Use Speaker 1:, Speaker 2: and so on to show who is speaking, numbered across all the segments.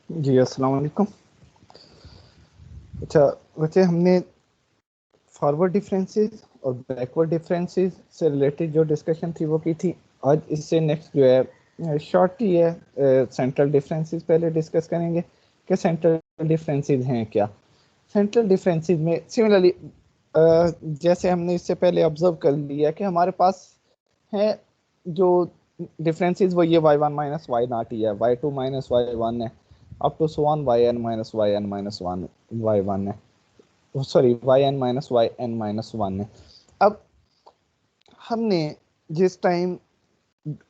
Speaker 1: जी अस्सलाम वालेकुम। अच्छा, वैसे हमने फॉरवर्ड डिफरेंसेस और बैकवर्ड डिफरेंसेस से रिलेटेड जो डिस्कशन थी वो की थी। आज इससे नेक्स्ट जो है शॉर्ट ही है, सेंट्रल डिफरेंसेस पहले डिस्कस करेंगे कि सेंट्रल डिफरेंसेस हैं क्या। सेंट्रल डिफरेंसेस में सिमिलरली जैसे हमने इससे पहले ऑब्जर्व कर लिया कि हमारे पास है जो डिफरेंसेस वो ये y one minus y not ही है, y two minus Y one है, up to so on y N minus one y one है, sorry y N minus y N minus one है। अब हमने जिस टाइम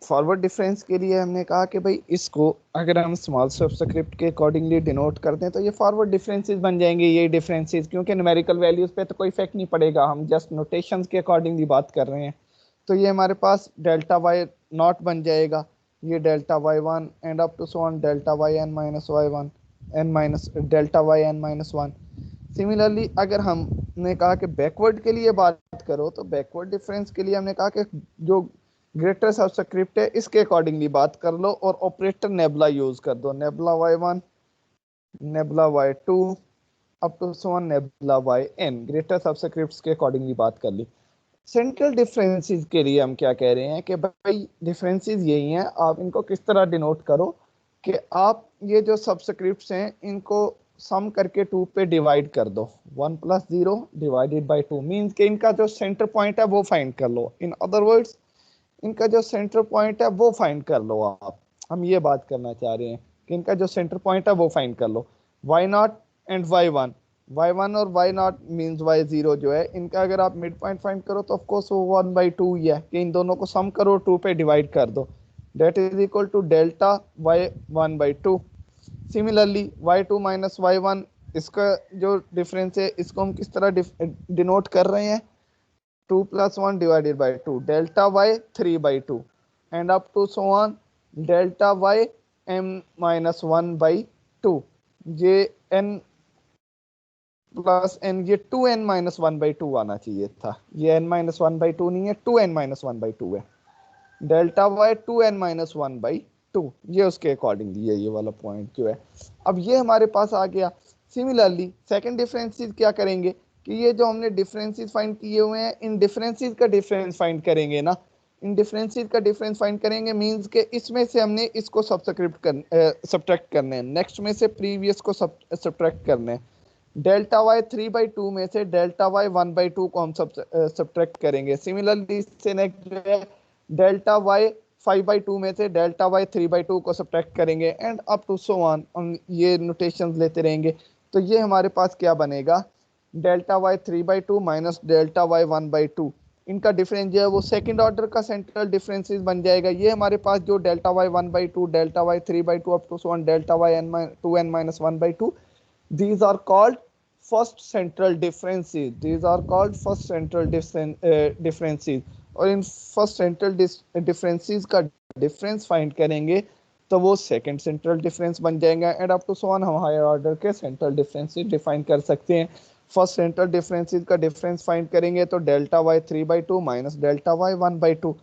Speaker 1: फॉरवर्ड डिफरेंस के लिए हमने कहा कि भाई इसको अगर हम स्मॉल सबस्क्रिप्ट के अकॉर्डिंगली डिनोट करते हैं तो ये फॉरवर्ड डिफरेंसेस बन जाएंगे, ये डिफरेंसेस, क्योंकि न्यूमेरिकल वैल्यूज पे तो कोई इफेक्ट नहीं पड़ेगा, हम जस्ट नोटेशंस के अकॉर्डिंगली बात कर रहे हैं। तो ये हमारे पास डेल्टा वाई नॉट बन जाएगा, ये delta Y one and up to so on delta Y N minus Y one N minus delta Y N minus one. Similarly अगर हमने कहा कि बैकवर्ड के लिए बात करो तो बैकवर्ड डिफरेंस के लिए हमने कहा कि जो ग्रेटर सबस्क्रिप्ट है इसके अकॉर्डिंगली बात कर लो और ऑपरेटर नेबुला यूज कर दो, nabla Y one nabla Y two up to so on nabla Y N, greater subscripts के अकॉर्डिंगली बात कर ली। सेंट्रल डिफरेंसेस के लिए हम क्या कह रहे हैं कि भाई डिफरेंसेस यही हैं, आप इनको किस तरह डिनोट करो कि आप ये जो सब्सक्रिप्ट्स हैं इनको सम करके टू पे डिवाइड कर दो, one plus zero divided by to, means कि इनका जो सेंटर पॉइंट है वो फाइंड कर लो। इन अदर वर्ड्स इनका जो सेंटर पॉइंट है वो फाइंड कर लो आप। हम ये बात करना चाह रहे हैं कि इनका जो सेंटर पॉइंट है वो फाइंड कर लो। Y not and y one और y not means y zero जो है, इनका अगर आप मिड पॉइंट फाइंड करो तो ऑफकोर्स वो वन बाई टू ही है कि इन दोनों को सम करो टू पे डिवाइड कर दो, that is equal to delta Y one by two. Similarly Y two minus Y one, इसका जो डिफरेंस है इसको हम किस तरह डिनोट कर रहे हैं, two plus one divided by two, delta Y three by two and up to so on delta y m minus one by two. ये एन प्लस एन, ये two N minus one by two आना चाहिए था, ये n minus one by two नहीं है, two N minus one by two है, delta y two N minus one by two, ये उसके अकॉर्डिंगली ये वाला पॉइंट जो है। अब ये हमारे पास आ गया। सिमिलरली सेकंड डिफरेंसेस क्या करेंगे कि ये जो हमने डिफरेंसेस फाइंड किए हुए हैं इन डिफरेंसेस का डिफरेंस फाइंड करेंगे ना, इन डिफरेंसेस का डिफरेंस फाइंड करेंगे, मींस के इसमें से हमने इसको सब्ट्रैक्ट करने हैं, नेक्स्ट में से प्रीवियस को सब्ट्रैक्ट करने हैं। Delta Y three by two में से delta Y one by two को हम सब्ट्रैक्ट करेंगे। सिमिलरली इससे नेक्स्ट जो है delta Y five by two में से delta Y three by two को सब्ट्रैक्ट करेंगे and up to so on, हम ये नोटेशंस लेते रहेंगे। तो ये हमारे पास क्या बनेगा, delta Y three by two minus delta Y one by two, इनका डिफरेंस जो है वो सेकंड ऑर्डर का सेंट्रल डिफरेंसेस बन जाएगा। ये हमारे पास जो delta Y one by two, delta Y three by two up to so on delta Y N two N minus one by two, these are called first central differences, these are called first central differences। और इन first central differences का difference find करेंगे तो वो second central difference बन जाएगा and up to so on हम higher order के सेंट्रल डिफरेंसेस डिफाइन कर सकते हैं। फर्स्ट सेंट्रल डिफरेंसेस का डिफरेंस फाइंड करेंगे तो delta Y three by two minus delta Y one by two,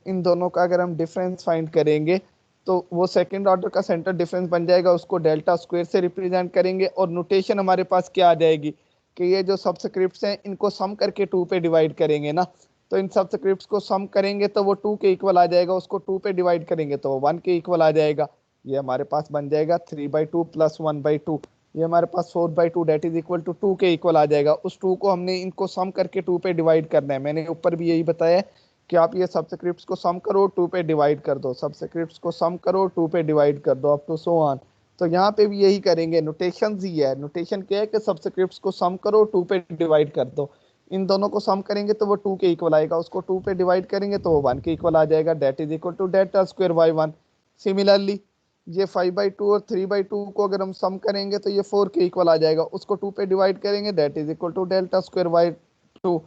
Speaker 1: इन दोनों का अगर हम डिफरेंस फाइंड करेंगे तो वो सेकंड ऑर्डर का सेंटर डिफरेंस बन जाएगा, उसको डेल्टा स्क्वायर से रिप्रेजेंट करेंगे और नोटेशन हमारे पास क्या आ जाएगी कि ये जो सब्सक्रिप्ट्स हैं इनको सम करके टू पे डिवाइड करेंगे ना, तो इन सब्सक्रिप्ट्स को सम करेंगे तो वो टू के इक्वल आ जाएगा, उसको टू पे डिवाइड करेंगे तो वो वन के इक्वल आ जाएगा। ये हमारे पास बन जाएगा three by two plus one by two, ये हमारे पास four by two that is equal to two के इक्वल आ जाएगा। उस टू को हमने इनको सम करके टू पे डिवाइड करना है, मैंने ऊपर भी यही बताया कि आप ये सब्सक्रिप्ट्स को सम करो टू पे डिवाइड कर दो, सब्सक्रिप्ट्स को सम करो टू पे डिवाइड कर दो अप टू सो ऑन। तो यहाँ पे भी यही करेंगे, नोटेशन ही है, नोटेशन क्या है कि सब्सक्रिप्ट्स को सम करो टू पे डिवाइड कर दो, इन दोनों को सम करेंगे तो वो टू के इक्वल आएगा, उसको टू पे डिवाइड करेंगे तो वो वन के इक्वल आ जाएगा, that is equal to delta square Y one. Similarly ये फाइव बाई टू और थ्री बाई टू को अगर हम सम करेंगे तो ये फोर के इक्वल आ जाएगा, उसको टू पे डिवाइड करेंगे, that is equal to delta square y two.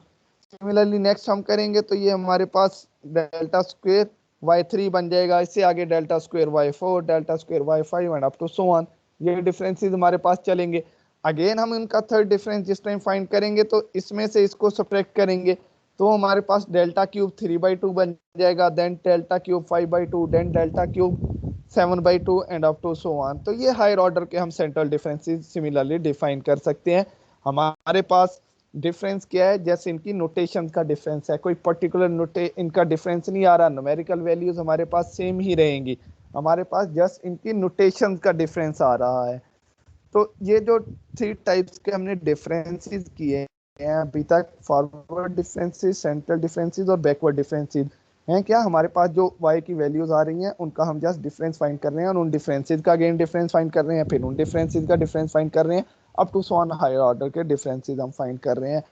Speaker 1: Similarly next हम करेंगे तो ये हमारे पास डेल्टा स्क्वायर वाई थ्री बन जाएगा, इससे आगे delta square y four, delta square y five and up to so on, ये डिफरेंसेस हमारे पास चलेंगे। अगेन हम इनका थर्ड डिफरेंस जिस टाइम फाइंड करेंगे तो इसमें से इसको सब्ट्रैक्ट करेंगे तो हमारे पास delta cube three by two बन जाएगा, then delta cube five by two, then delta cube 7/2 and up to so on. तो ये हायर ऑर्डर के हम सेंट्रल डिफरेंसेस सिमिलरली डिफाइन कर सकते हैं। हमारे पास डिफरेंस क्या है, जैसे इनकी नोटेशन का डिफरेंस है, कोई पर्टिकुलर नोटे इनका डिफरेंस नहीं आ रहा, न्यूमेरिकल वैल्यूज हमारे पास सेम ही रहेंगी, हमारे पास जस्ट इनकी नोटेशन का डिफरेंस आ रहा है। तो ये जो थ्री टाइप्स के हमने डिफरेंसेस किए हैं अभी तक, फॉरवर्ड डिफरेंसेस, सेंट्रल डिफरेंसेस और बैकवर्ड डिफरेंसेस हैं, क्या हमारे पास जो y की वैल्यूज आ रही हैं उनका हम जस्ट डिफरेंस फाइंड कर रहे हैं और उन डिफरेंसेस का अगेन डिफरेंस फाइंड कर रहे हैं, फिर उन डिफरेंसेस का डिफरेंस फाइंड कर रहे हैं, up to so on higher order के डिफरेंसेस हम फाइंड कर रहे हैं।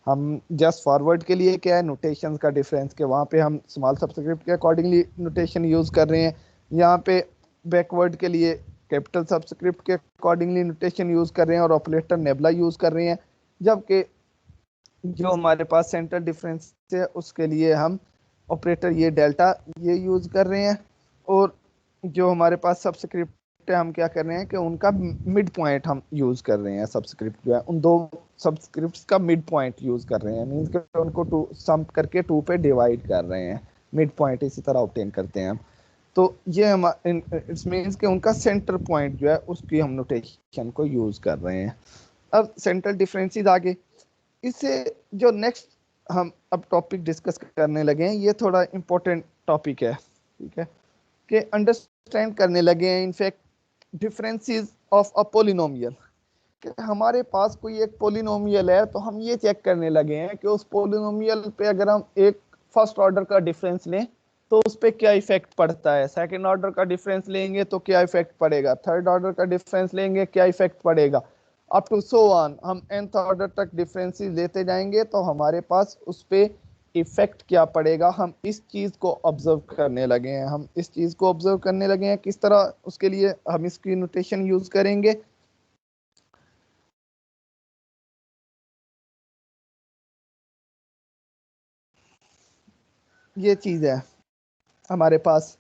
Speaker 1: हम जस्ट फॉरवर्ड के लिए क्या है, नोटेशन का डिफरेंस के वहाँ पे हम स्मॉल सबस्क्रिप्ट के अकॉर्डिंगली नोटेशन यूज कर रहे हैं, यहाँ पे बैकवर्ड के लिए कैपिटल सबस्क्रिप्ट के अकॉर्डिंगली नोटेशन यूज कर रहे हैं और ऑपरेटर नेबला यूज कर रहे हैं। जबकि जो हमारे पास सेंटर डिफरेंस है उसके लिए हम ऑपरेटर ये डेल्टा ये यूज कर रहे हैं, और जो हमारे पास सबस्क्रिप्ट है हम क्या कर रहे हैं कि उनका मिड पॉइंट हम यूज कर रहे हैं, सबस्क्रिप्ट जो है उन दो सबस्क्रिप्ट्स का मिड पॉइंट यूज कर रहे हैं, मीन्स कि उनको टू सम करके टू पे डिवाइड कर रहे हैं, मिड पॉइंट इसी तरह ऑब्टेन करते हैं हम। तो ये हम इट्स मीन्स कि उनका सेंटर पॉइंट जो है उसकी हम नोटेशन को यूज कर रहे हैं। अब सेंट्रल डिफरेंसेस आगे, इससे जो नेक्स्ट हम अब टॉपिक डिस्कस करने लगे हैं ये थोड़ा इंपॉर्टेंट टॉपिक है, ठीक है, कि अंडरस्टैंड करने लगे हैं in fact differences of a polynomial. कि हमारे पास कोई एक पोलिनोमियल है तो हम ये चेक करने लगे हैं कि उस पोलिनोमियल पे अगर हम एक फर्स्ट ऑर्डर का डिफरेंस लें तो उस पर क्या इफेक्ट पड़ता है, सेकंड ऑर्डर का डिफरेंस लेंगे तो क्या इफेक्ट पड़ेगा, थर्ड ऑर्डर का डिफरेंस लेंगे क्या इफेक्ट पड़ेगा, अप टू सो ऑन हम nth ऑर्डर तक डिफरेंसेस लेते जाएंगे तो हमारे पास उस पे इफेक्ट क्या पड़ेगा, हम इस चीज को ऑब्जर्व करने लगे हैं। हम इस चीज को ऑब्जर्व करने लगे हैं किस तरह, उसके लिए हम इसकी नोटेशन यूज करेंगे। ये चीज है हमारे पास,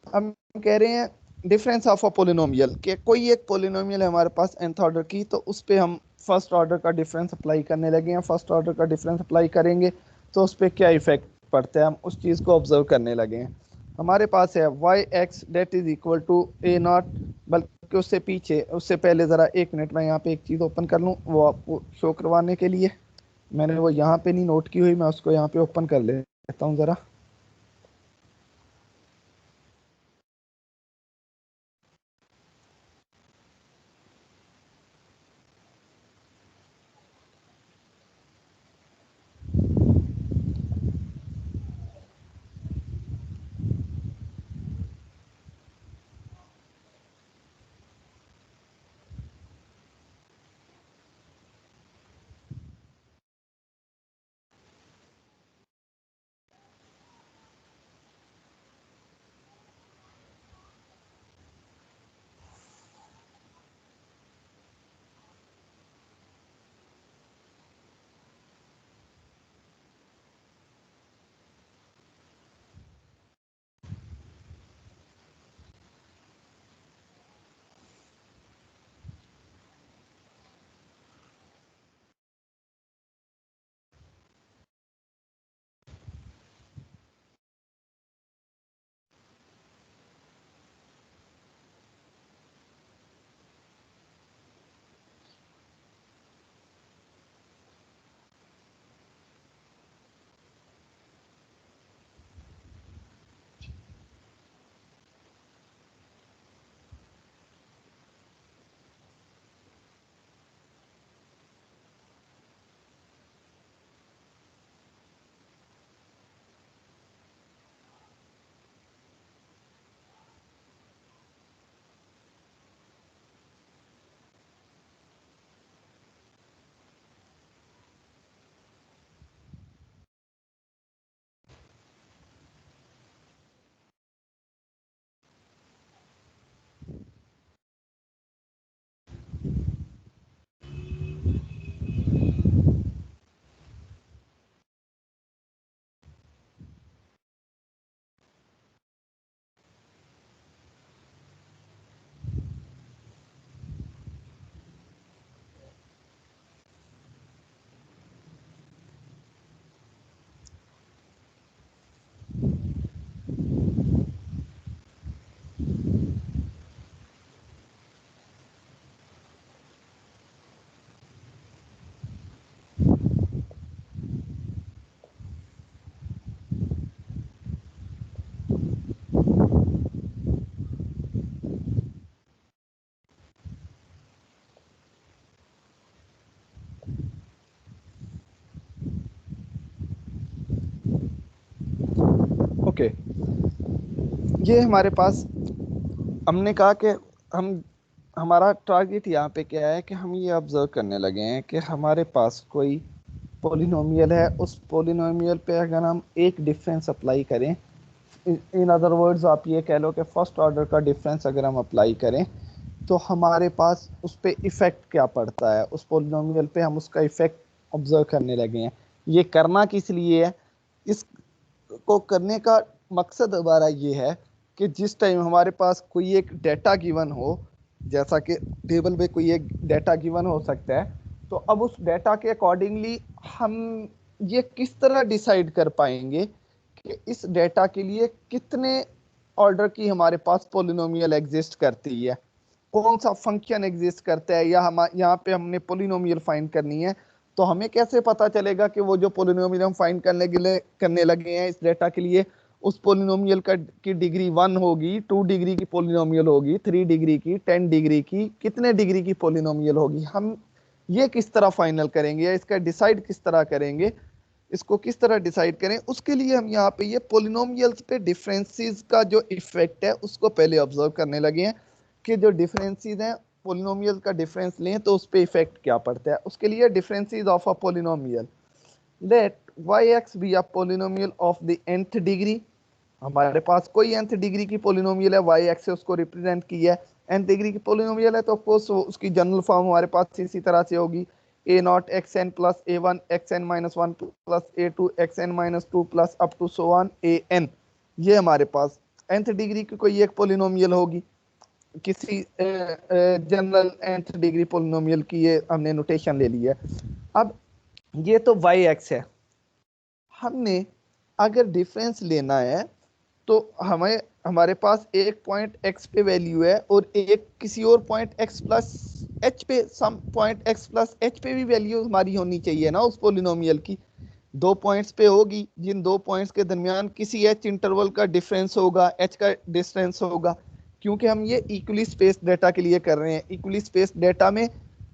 Speaker 1: हम कह रहे हैं डिफरेंस ऑफ अ पोलिनोमियल, कि कोई एक पोलिनोमियल है हमारे पास nth ऑर्डर की, तो उस पे हम फर्स्ट ऑर्डर का डिफरेंस अप्लाई करने लगे हैं, फर्स्ट ऑर्डर का डिफरेंस अप्लाई करेंगे तो उस पर क्या इफेक्ट पड़ता है हम उस चीज़ को ऑब्जर्व करने लगे हैं। हमारे पास है Y X that is equal to A naught, बल्कि उससे पीछे उससे पहले ज़रा एक मिनट में यहाँ पे एक चीज़ ओपन कर लूँ वो आपको शो करवाने के लिए, मैंने वो यहाँ पे नहीं नोट की हुई, मैं उसको यहाँ पे ओपन कर लेता हूँ ज़रा। ये हमारे पास हमने कहा कि हम हमारा टारगेट यहाँ पे क्या है कि हम ये ऑब्जर्व करने लगे हैं कि हमारे पास कोई पोलिनोमियल है, उस पोलिनोमियल पे अगर हम एक डिफरेंस अप्लाई करें, इन अदर वर्ड्स आप ये कह लो कि फर्स्ट ऑर्डर का डिफरेंस अगर हम अप्लाई करें तो हमारे पास उस पर इफ़ेक्ट क्या पड़ता है, उस पोलिनोमियल पे हम उसका इफ़ेक्ट ऑब्जर्व करने लगे हैं। ये करना किस लिए है? इसको करने का मकसद हमारा ये है कि जिस टाइम हमारे पास कोई एक डेटा गिवन हो, जैसा कि टेबल में कोई एक डेटा गिवन हो सकता है, तो अब उस डेटा के अकॉर्डिंगली हम ये किस तरह डिसाइड कर पाएंगे कि इस डेटा के लिए कितने ऑर्डर की हमारे पास पोलिनोमियल एग्जिस्ट करती है, कौन सा फंक्शन एग्जिस्ट करता है, या हम यहाँ पे हमने पोलिनोमियल फाइंड करनी है। तो हमें कैसे पता चलेगा कि वो जो पोलिनोमियल हम फाइंड करने लगे हैं इस डेटा के लिए, उस पोलिनोमियल का की डिग्री 1 होगी, 2 डिग्री की पोलिनोमियल होगी, 3 डिग्री की, 10 डिग्री की, कितने डिग्री की पोलिनोमियल होगी? हम ये किस तरह फाइनल करेंगे या इसका डिसाइड किस तरह करेंगे, इसको किस तरह डिसाइड करें? उसके लिए हम यहाँ पे ये पोलिनोमियल्स पे डिफरेंसेस का जो इफेक्ट है उसको पहले ऑब्जर्व करने लगे हैं कि जो डिफरेंसेस हैं पोलिनोमियल का डिफरेंस लें तो उस पर इफेक्ट क्या पड़ता है। उसके लिए differences of a polynomial, let yx be a polynomial of the nth degree. हमारे पास कोई nth डिग्री की पोलिनोमियल है, yx से उसको रिप्रेजेंट किया है, nth डिग्री की पोलिनोमियल है तो ऑफकोर्स उसकी जनरल फॉर्म हमारे पास इसी तरह से होगी, a not x n plus a one x n minus one plus a two x n minus two plus up to so on a n. ये हमारे पास nth डिग्री की कोई एक पोलिनोमियल होगी, किसी जनरल nth डिग्री पोलिनोमियल की ये हमने नोटेशन ले ली है। अब ये तो वाई एक्स है, हमने अगर डिफरेंस लेना है तो हमें हमारे पास एक पॉइंट x पे वैल्यू है और एक किसी और पॉइंट x प्लस h पे, some point x plus h पे भी वैल्यू हमारी होनी चाहिए ना उस पोलिनोमियल की। दो पॉइंट्स पे होगी, जिन दो पॉइंट्स के दरमियान किसी h इंटरवल का डिफरेंस होगा, h का डिस्टेंस होगा, क्योंकि हम ये इक्वली स्पेस डेटा के लिए कर रहे हैं। इक्वली स्पेस डेटा में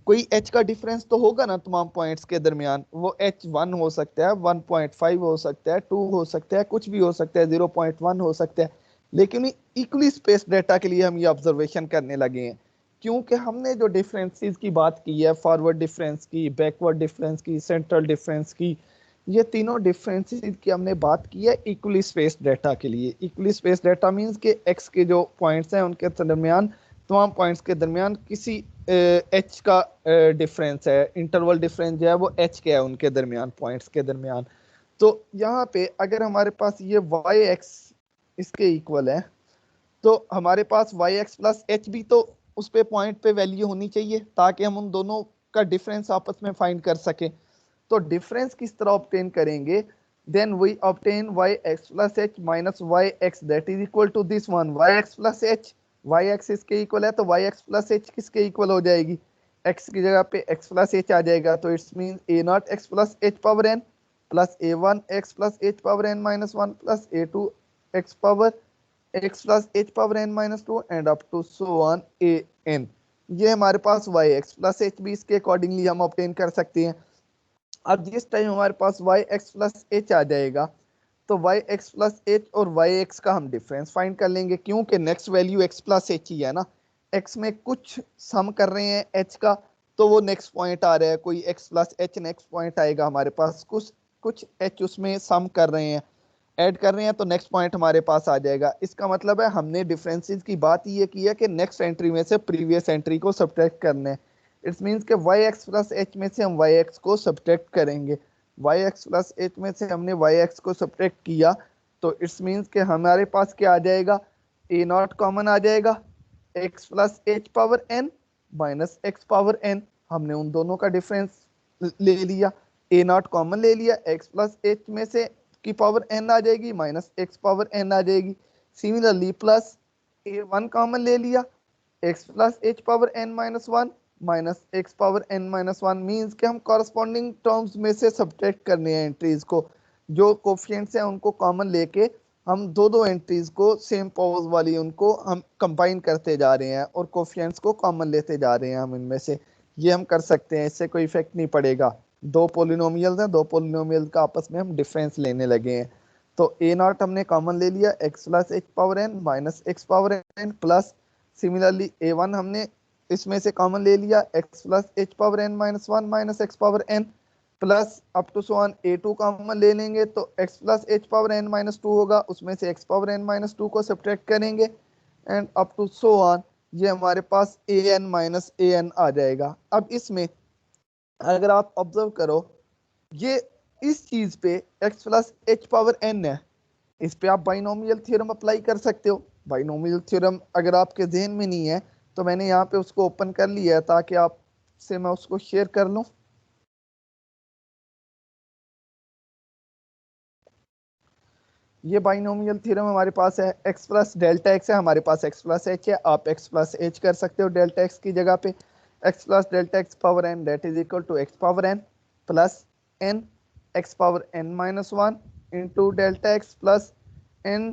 Speaker 1: कोई h का डिफरेंस तो होगा ना तमाम पॉइंट्स के दरमियान, वो h1 हो सकता है, 1.5 हो सकता है, 2 हो सकता है, कुछ भी हो सकता है, 0.1 हो सकता है। लेकिन इक्वली स्पेस डेटा के लिए हम ये ऑब्जर्वेशन करने लगे हैं क्योंकि हमने जो डिफरेंसेस की बात की है, फॉरवर्ड डिफरेंस की, बैकवर्ड डिफरेंस की, सेंट्रल डिफरेंस की, ये तीनों डिफरेंसेस की हमने बात की है इक्वली स्पेस डेटा के लिए। इक्वली स्पेस डेटा मींस के x के जो पॉइंट्स हैं उनके दरमियान, तमाम पॉइंट्स के दरमियान किसी h का डिफरेंस है, इंटरवल डिफरेंस जो है वो h के है उनके दरमियान, पॉइंट्स के दरमियान। तो यहाँ पे अगर हमारे पास ये yx इसके इक्वल है तो हमारे पास yx प्लस h भी तो उस पे पॉइंट पे वैल्यू होनी चाहिए ताकि हम उन दोनों का डिफरेंस आपस में फाइंड कर सके। तो डिफरेंस किस तरह ऑब्टेन करेंगे? Then we obtain yx plus h minus yx that is equal to this one yx plus h। yx इसके इक्वल है तो yx प्लस h किसके इक्वल हो जाएगी? x की जगह पे x प्लस h आ जाएगा, तो it's mean a naught x plus h power n plus a one x plus h power n minus one plus a two x power x plus h power n minus two and up to so on a n। ये हमारे पास yx plus h भी इसके accordingly हम obtain कर सकते हैं। अब जिस टाइम हमारे पास yx प्लस h आ जाएगा तो yx प्लस h और yx का हम डिफरेंस फाइंड कर लेंगे क्योंकि next value x plus h ही है ना। x में कुछ सम कर रहे हैं h का तो वो नेक्स्ट पॉइंट आ रहा है, कोई x plus h next point आएगा हमारे पास, कुछ कुछ h उसमें सम कर रहे हैं, ऐड कर रहे हैं तो नेक्स्ट पॉइंट हमारे पास आ जाएगा। इसका मतलब है हमने डिफरेंसेस की बात ये की है कि नेक्स्ट एंट्री में से प्रीवियस एंट्री को सब्ट्रैक्ट करना है। इट्स मीन्स के yx प्लस h में से हम yx को सब्ट्रैक्ट करेंगे। yx प्लस h में से हमने yx को सब्ट्रैक्ट किया तो इट्स मीन्स के हमारे पास क्या आ जाएगा? a नॉट कॉमन आ जाएगा, x plus h power n minus x power n। हमने उन दोनों का डिफरेंस ले लिया, a नॉट कॉमन ले लिया, x प्लस h में से की पावर n आ जाएगी माइनस x पावर n आ जाएगी। Similarly plus a one common ले लिया, x plus h power n minus one minus x power n minus one means कि हम कॉरस्पॉन्डिंग टर्म्स में से सब्ट्रैक्ट करने हैं एंट्रीज को, जो कोफिशिएंट्स हैं उनको कॉमन लेके हम दो दो एंट्रीज को सेम पावर्स वाली उनको हम कंबाइन करते जा रहे हैं और कोफिशिएंट्स को कॉमन लेते जा रहे हैं हम इनमें से। ये हम कर सकते हैं, इससे कोई इफेक्ट नहीं पड़ेगा। दो पोलिनोमियल्स हैं, दो पोलिनोमियल का आपस में हम डिफरेंस लेने लगे हैं तो ए नॉट हमने कॉमन ले लिया, x plus h power N minus x power N plus similarly a one हमने इसमें से कॉमन ले लिया, x plus h power N minus one minus x power N plus up to so on a two common ले लेंगे तो x plus h power N minus two होगा, उसमें से x power N minus two को subtract करेंगे and up to so on ये हमारे पास A N minus A N आ जाएगा। अब इसमें अगर आप ऑब्जर्व करो ये इस चीज पे x plus h power n है, इस पे आप बाइनोमियल थ्योरम अप्लाई कर सकते हो। बाइनोमियल थ्योरम अगर आपके जहन में नहीं है तो मैंने यहाँ पे उसको ओपन कर लिया है ताकि आप से मैं उसको शेयर कर लूँ। ये बाइनोमियल थ्योरम हमारे पास है, x प्लस डेल्टा एक्स है, हमारे पास x प्लस एच है, आप x प्लस एच कर सकते हो डेल्टा एक्स की जगह पे, x plus delta X power n that is equal to x power n plus n x power n minus one into delta X plus n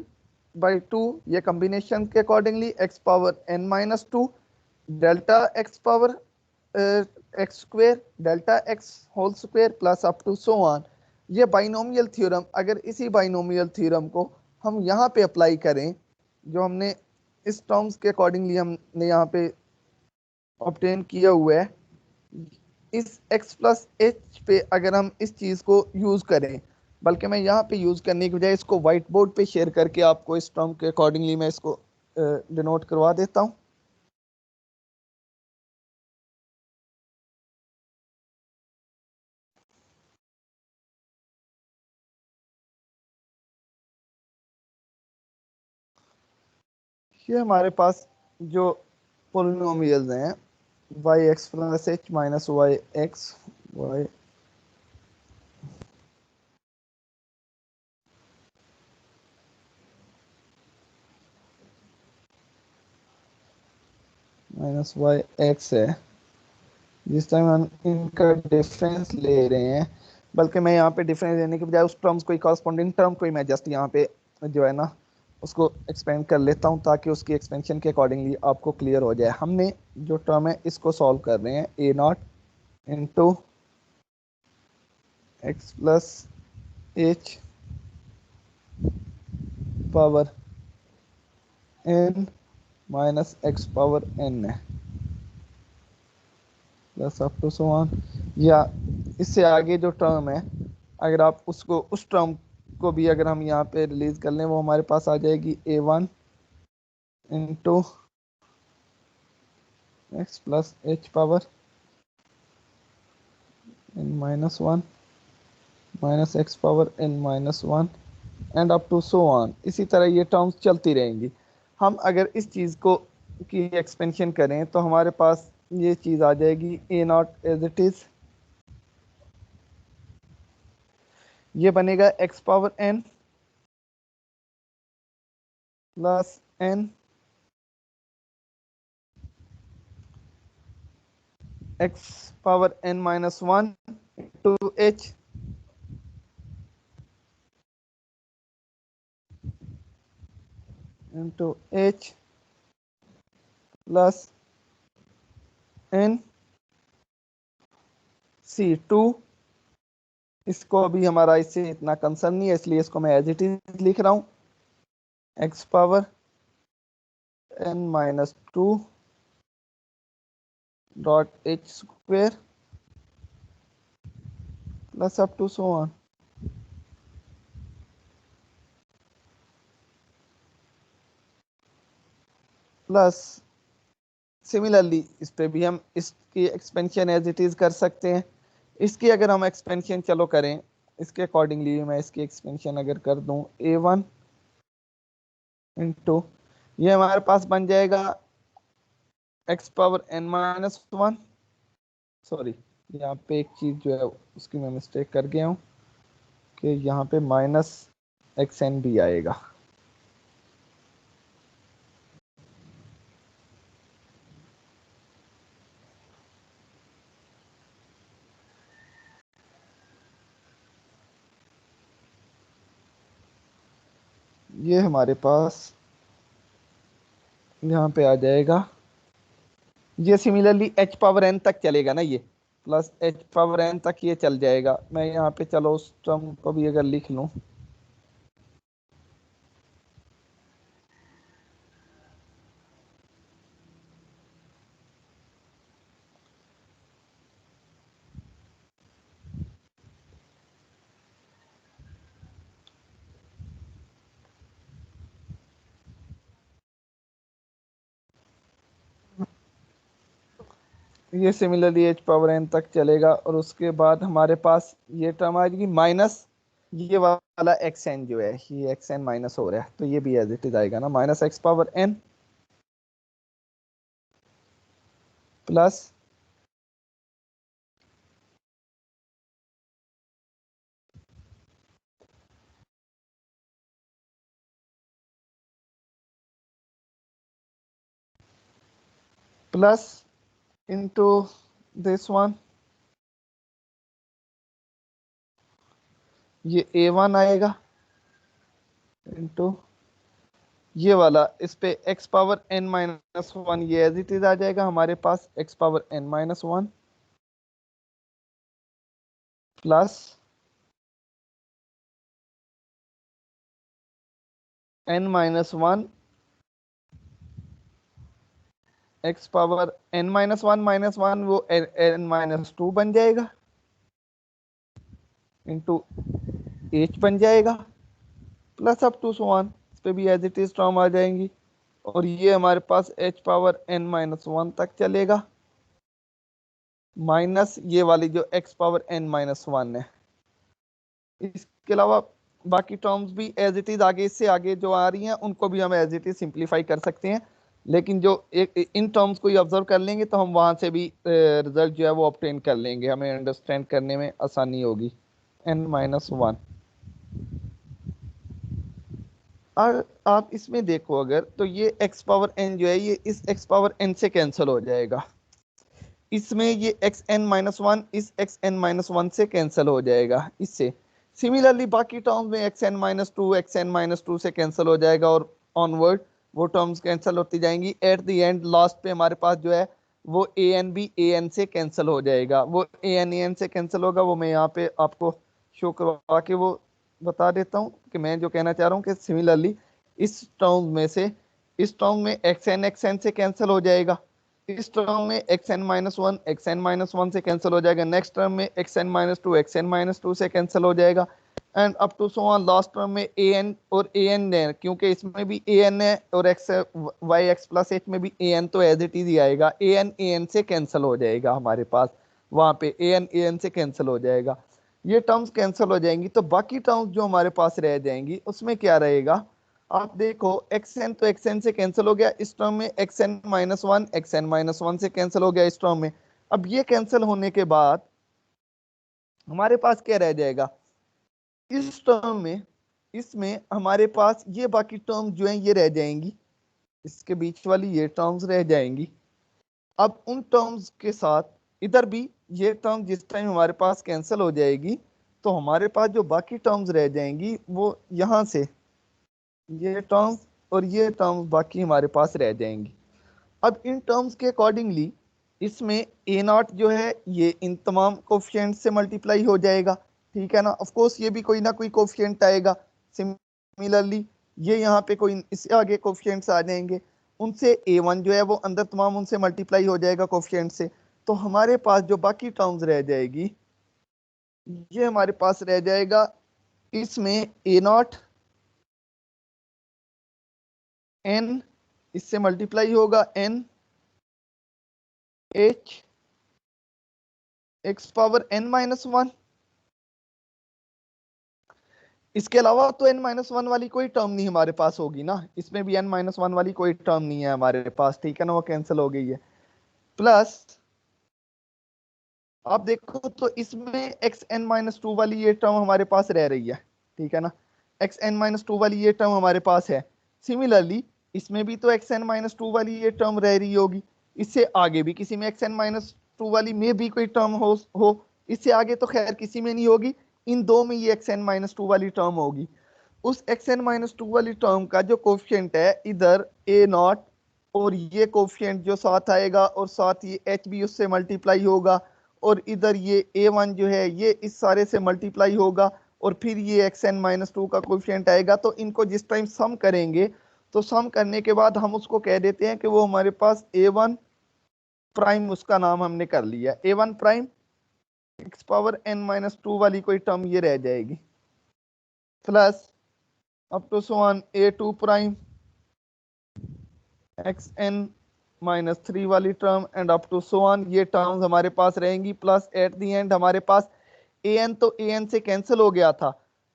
Speaker 1: by two, ये combination के accordingly x power n minus two delta X power X square delta X whole square plus up to so on. ये binomial theorem, अगर इसी binomial theorem को हम यहाँ पे apply करें जो हमने इस टर्म्स के अकॉर्डिंगली हमने यहाँ पे ऑब्टेन किया हुआ है, इस x प्लस एच पे अगर हम इस चीज़ को यूज़ करें, बल्कि मैं यहाँ पे यूज़ करने की बजाय इसको व्हाइट बोर्ड पे शेयर करके आपको इस टर्म के अकॉर्डिंगली मैं इसको डिनोट करवा देता हूँ। ये हमारे पास जो पोलिनोमियल्स हैं Y x plus H minus Y X Y minus Y X है, जिस टाइम हम इनका डिफरेंस ले रहे हैं, बल्कि मैं यहाँ पे डिफरेंस लेने के बजाय उस टर्म्स को कॉरस्पॉन्डिंग टर्म को ही मैं जस्ट यहाँ पे जो है ना उसको एक्सपेंड कर लेता हूँ ताकि उसकी एक्सपेंशन के अकॉर्डिंगली आपको क्लियर हो जाए। हमने जो टर्म है इसको सॉल्व कर रहे हैं, a not into x plus h power N minus x power n है plus up to so on, या इससे आगे जो टर्म है अगर आप उसको उस टर्म को भी अगर हम यहाँ पे रिलीज कर लें वो हमारे पास आ जाएगी a one into x plus h power N minus one minus x power N minus one and up to so on. इसी तरह ये टर्म्स चलती रहेंगी। हम अगर इस चीज़ को की एक्सपेंशन करें तो हमारे पास ये चीज़ आ जाएगी A naught as it is, ये बनेगा X power N plus N x power N minus one two H into H plus N C two. इसको अभी हमारा इससे इतना कंसर्न नहीं है इसलिए इसको मैं एज इट इज लिख रहा हूँ, X power N minus two dot H square plus up to so on. Plus similarly इस पे भी हम इसकी एक्सपेंशन एज इट इज कर सकते हैं। इसकी अगर हम एक्सपेंशन चलो करें इसके अकॉर्डिंगली मैं इसकी एक्सपेंशन अगर कर दूं ए वन इंटू ये हमारे पास बन जाएगा X power N minus one, sorry यहाँ पे एक चीज जो है उसकी मैं मिस्टेक कर गया हूँ कि यहाँ पे माइनस एक्स एन भी आएगा। ये हमारे पास यहाँ पे आ जाएगा, ये सिमिलरली एच पावर एन तक चलेगा ना, ये प्लस एच पावर एन तक ये चल जाएगा। मैं यहाँ पे चलो उस टर्म को भी अगर लिख लूँ ये सिमिलरली एच पावर एन तक चलेगा और उसके बाद हमारे पास ये टर्म आ जाएगी माइनस ये वाला एक्स एन जो है, ये एक्स एन माइनस हो रहा है तो ये भी एज इट इज आएगा ना, minus x power N plus plus into this one, ये ए वन आएगा इंटू ये वाला, इस पे x power N minus one ये एज इट इज आ जाएगा हमारे पास x power N minus one plus N x power N minus one वो एन माइनस टू बन जाएगा इंटू एच बन जाएगा plus up to so on, इस पे भी एज इट इज टर्म आ जाएंगी और ये हमारे पास h power N minus one तक चलेगा माइनस ये वाली जो x power N minus one है। इसके अलावा बाकी टर्म्स भी एज इट इज आगे, इससे आगे जो आ रही हैं उनको भी हम एज इट इज सिंप्लीफाई कर सकते हैं, लेकिन जो एक इन टर्म्स को ही ऑब्जर्व कर लेंगे तो हम वहां से भी रिजल्ट जो है वो ऑब्टेन कर लेंगे, हमें अंडरस्टैंड करने में आसानी होगी। एन माइनस वन, और आप इसमें देखो अगर तो ये एक्स पावर एन जो है ये इस एक्स पावर एन से कैंसिल हो जाएगा, इसमें ये एक्स एन माइनस वन इस एक्स एन माइनस वन से कैंसिल हो जाएगा इससे। सिमिलरली बाकी टर्म्स में x n minus two x n minus two से कैंसिल हो जाएगा और ऑनवर्ड वो टर्म्स कैंसिल होती जाएंगी। एट द एंड लास्ट पे हमारे पास जो है वो ए एन भी ए एन से कैंसिल हो जाएगा, वो ए एन से कैंसिल होगा, वो मैं यहाँ पे आपको शो करवा के वो बता देता हूँ कि मैं जो कहना चाह रहा हूँ कि सिमिलरली इस टर्म में से इस टर्म में एक्स एन से कैंसिल हो जाएगा, इस टर्म में एक्स एन माइनस वन से कैंसिल हो जाएगा, नेक्स्ट टर्म में एक्स एन माइनस टू से कैंसिल हो जाएगा and up to so on last term में ए एन और ए एन है, क्योंकि इसमें भी ए एन है और x y x plus h में भी ए एन तो एज इट इज ही आएगा, ए एन से कैंसिल हो जाएगा हमारे पास, वहां पे ए एन से कैंसिल हो जाएगा, ये टर्म्स कैंसिल हो जाएंगी तो बाकी टर्म्स जो हमारे पास रह जाएंगी उसमें क्या रहेगा। आप देखो एक्स एन तो एक्स एन से कैंसिल हो गया इस टर्म में, एक्स एन माइनस वन से कैंसिल हो गया इस टर्म में। अब ये कैंसिल होने के बाद हमारे पास क्या रह जाएगा इस टर्म में, इसमें हमारे पास ये बाकी टर्म जो है ये रह जाएंगी, इसके बीच वाली ये टर्म्स रह जाएंगी। अब उन टर्म्स के साथ इधर भी ये टर्म जिस टाइम हमारे पास कैंसिल हो जाएगी तो हमारे पास जो बाकी टर्म्स रह जाएंगी वो यहां से ये टर्म्स और ये टर्म्स बाकी हमारे पास रह जाएंगी। अब इन टर्म्स के अकॉर्डिंगली इसमें ए नॉट जो है ये इन तमाम कोफिशिएंट से मल्टीप्लाई हो जाएगा, ठीक है ना, ऑफ कोर्स ये भी कोई ना कोई कोफिशिएंट आएगा। सिमिलरली ये यहाँ पे कोई इससे आगे कोफिशिएंट्स आ जाएंगे, उनसे ए वन जो है वो अंदर तमाम उनसे मल्टीप्लाई हो जाएगा कोफिशिएंट से, तो हमारे पास जो बाकी टर्म्स रह जाएगी ये हमारे पास रह जाएगा, इसमें ए नॉट एन इससे मल्टीप्लाई होगा n h x power N minus one, इसके अलावा तो n माइनस वन वाली कोई टर्म नहीं हमारे पास होगी ना, इसमें भी n माइनस वन वाली कोई टर्म नहीं है हमारे पास, ठीक है ना, वो कैंसिल हो गई है। प्लस आप देखो तो इसमें एक्स एन माइनस टू वाली ये टर्म हमारे पास रह रही है, ठीक है ना, एक्स एन माइनस टू वाली ये टर्म हमारे पास है। सिमिलरली इसमें भी तो एक्स एन माइनस टू वाली ये टर्म रह रही होगी, इससे आगे भी किसी में एक्स एन माइनस टू वाली में भी कोई टर्म हो इससे आगे तो खैर किसी में नहीं होगी, इन दो में ये एक्स एन माइनस टू वाली टर्म होगी। उस एक्स एन माइनस टू वाली टर्म का जो कोफिशिएंट है इधर ए नॉट और ये कोफिशिएंट जो साथ आएगा और साथ ये एच भी उससे मल्टीप्लाई होगा और इधर ये ए वन जो है ये इस सारे से मल्टीप्लाई होगा और फिर ये एक्स एन माइनस टू का कोफिशिएंट आएगा, तो इनको जिस टाइम सम करेंगे तो सम करने के बाद हम उसको कह देते हैं कि वो हमारे पास ए वन प्राइम, उसका नाम हमने कर लिया a one prime, x power N minus two वाली कोई टर्म ये रह जाएगी plus up to so on a two prime x n
Speaker 2: -3 वाली term and up to so on, ये टर्म्स हमारे पास रहेंगी, प्लस एट दी एंड हमारे पास an तो an से कैंसिल हो गया था,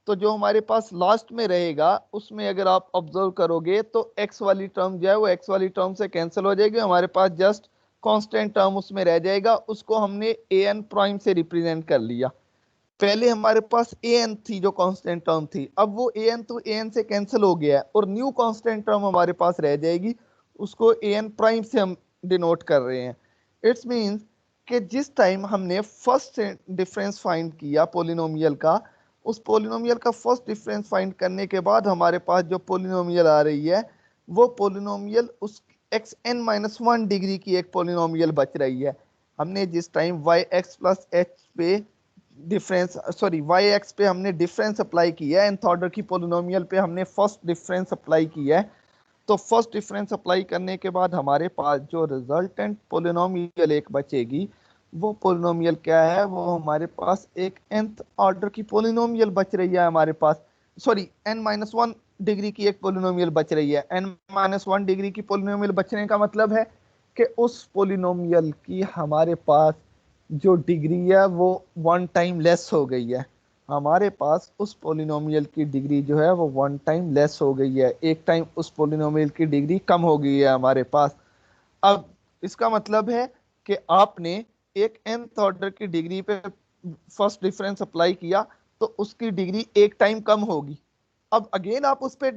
Speaker 2: तो जो हमारे पास लास्ट में रहेगा उसमें अगर आप ऑब्जर्व करोगे तो x वाली टर्म जो है वो x वाली टर्म से कैंसिल हो जाएगी, हमारे पास जस्ट कांस्टेंट टर्म उसमें रह जाएगा, उसको हमने an प्राइम से रिप्रेजेंट कर लिया। पहले हमारे पास an थी जो कांस्टेंट टर्म थी, अब वो an तो an से कैंसिल हो गया है और न्यू कांस्टेंट टर्म हमारे पास रह जाएगी, उसको an प्राइम से हम डिनोट कर रहे हैं। इट्स मींस कि जिस टाइम हमने फर्स्ट डिफरेंस फाइंड किया पोलिनोमियल का, उस पोलिनोमियल का फर्स्ट डिफरेंस फाइंड करने के बाद हमारे पास जो पोलिनोमियल आ रही है वो पोलिनोमियल उस x n minus one degree की एक पोलिनोमियल बच रही है। हमने जिस time y x plus h पे वाई एक्स पे हमने डिफरेंस अप्लाई किया है, nth ऑर्डर की पोलिनोमियल पे हमने फर्स्ट डिफरेंस अप्लाई किया है, तो फर्स्ट डिफरेंस अप्लाई करने के बाद हमारे पास जो रिजल्टेंट पोलिनोमियल एक बचेगी, वो पोलिनोमियल क्या है, वो हमारे पास एक nth ऑर्डर की पोलिनोमियल बच रही है हमारे पास, सॉरी n-1 डिग्री की एक पोलिनोमियल बच रही है। n-1 डिग्री की पोलिनोमियल बचने का मतलब है कि उस पोलिनोमियल की हमारे पास जो डिग्री है वो वन टाइम लेस हो गई है, हमारे पास उस पोलिनोमियल की डिग्री जो है वो वन टाइम लेस हो गई है, एक टाइम उस पोलिनोमियल की डिग्री कम हो गई है हमारे पास। अब इसका मतलब है कि आपने एक nth ऑर्डर की डिग्री पे फर्स्ट डिफरेंस अप्लाई किया तो उसकी डिग्री एक टाइम कम होगी। अब अगेन आप उस पे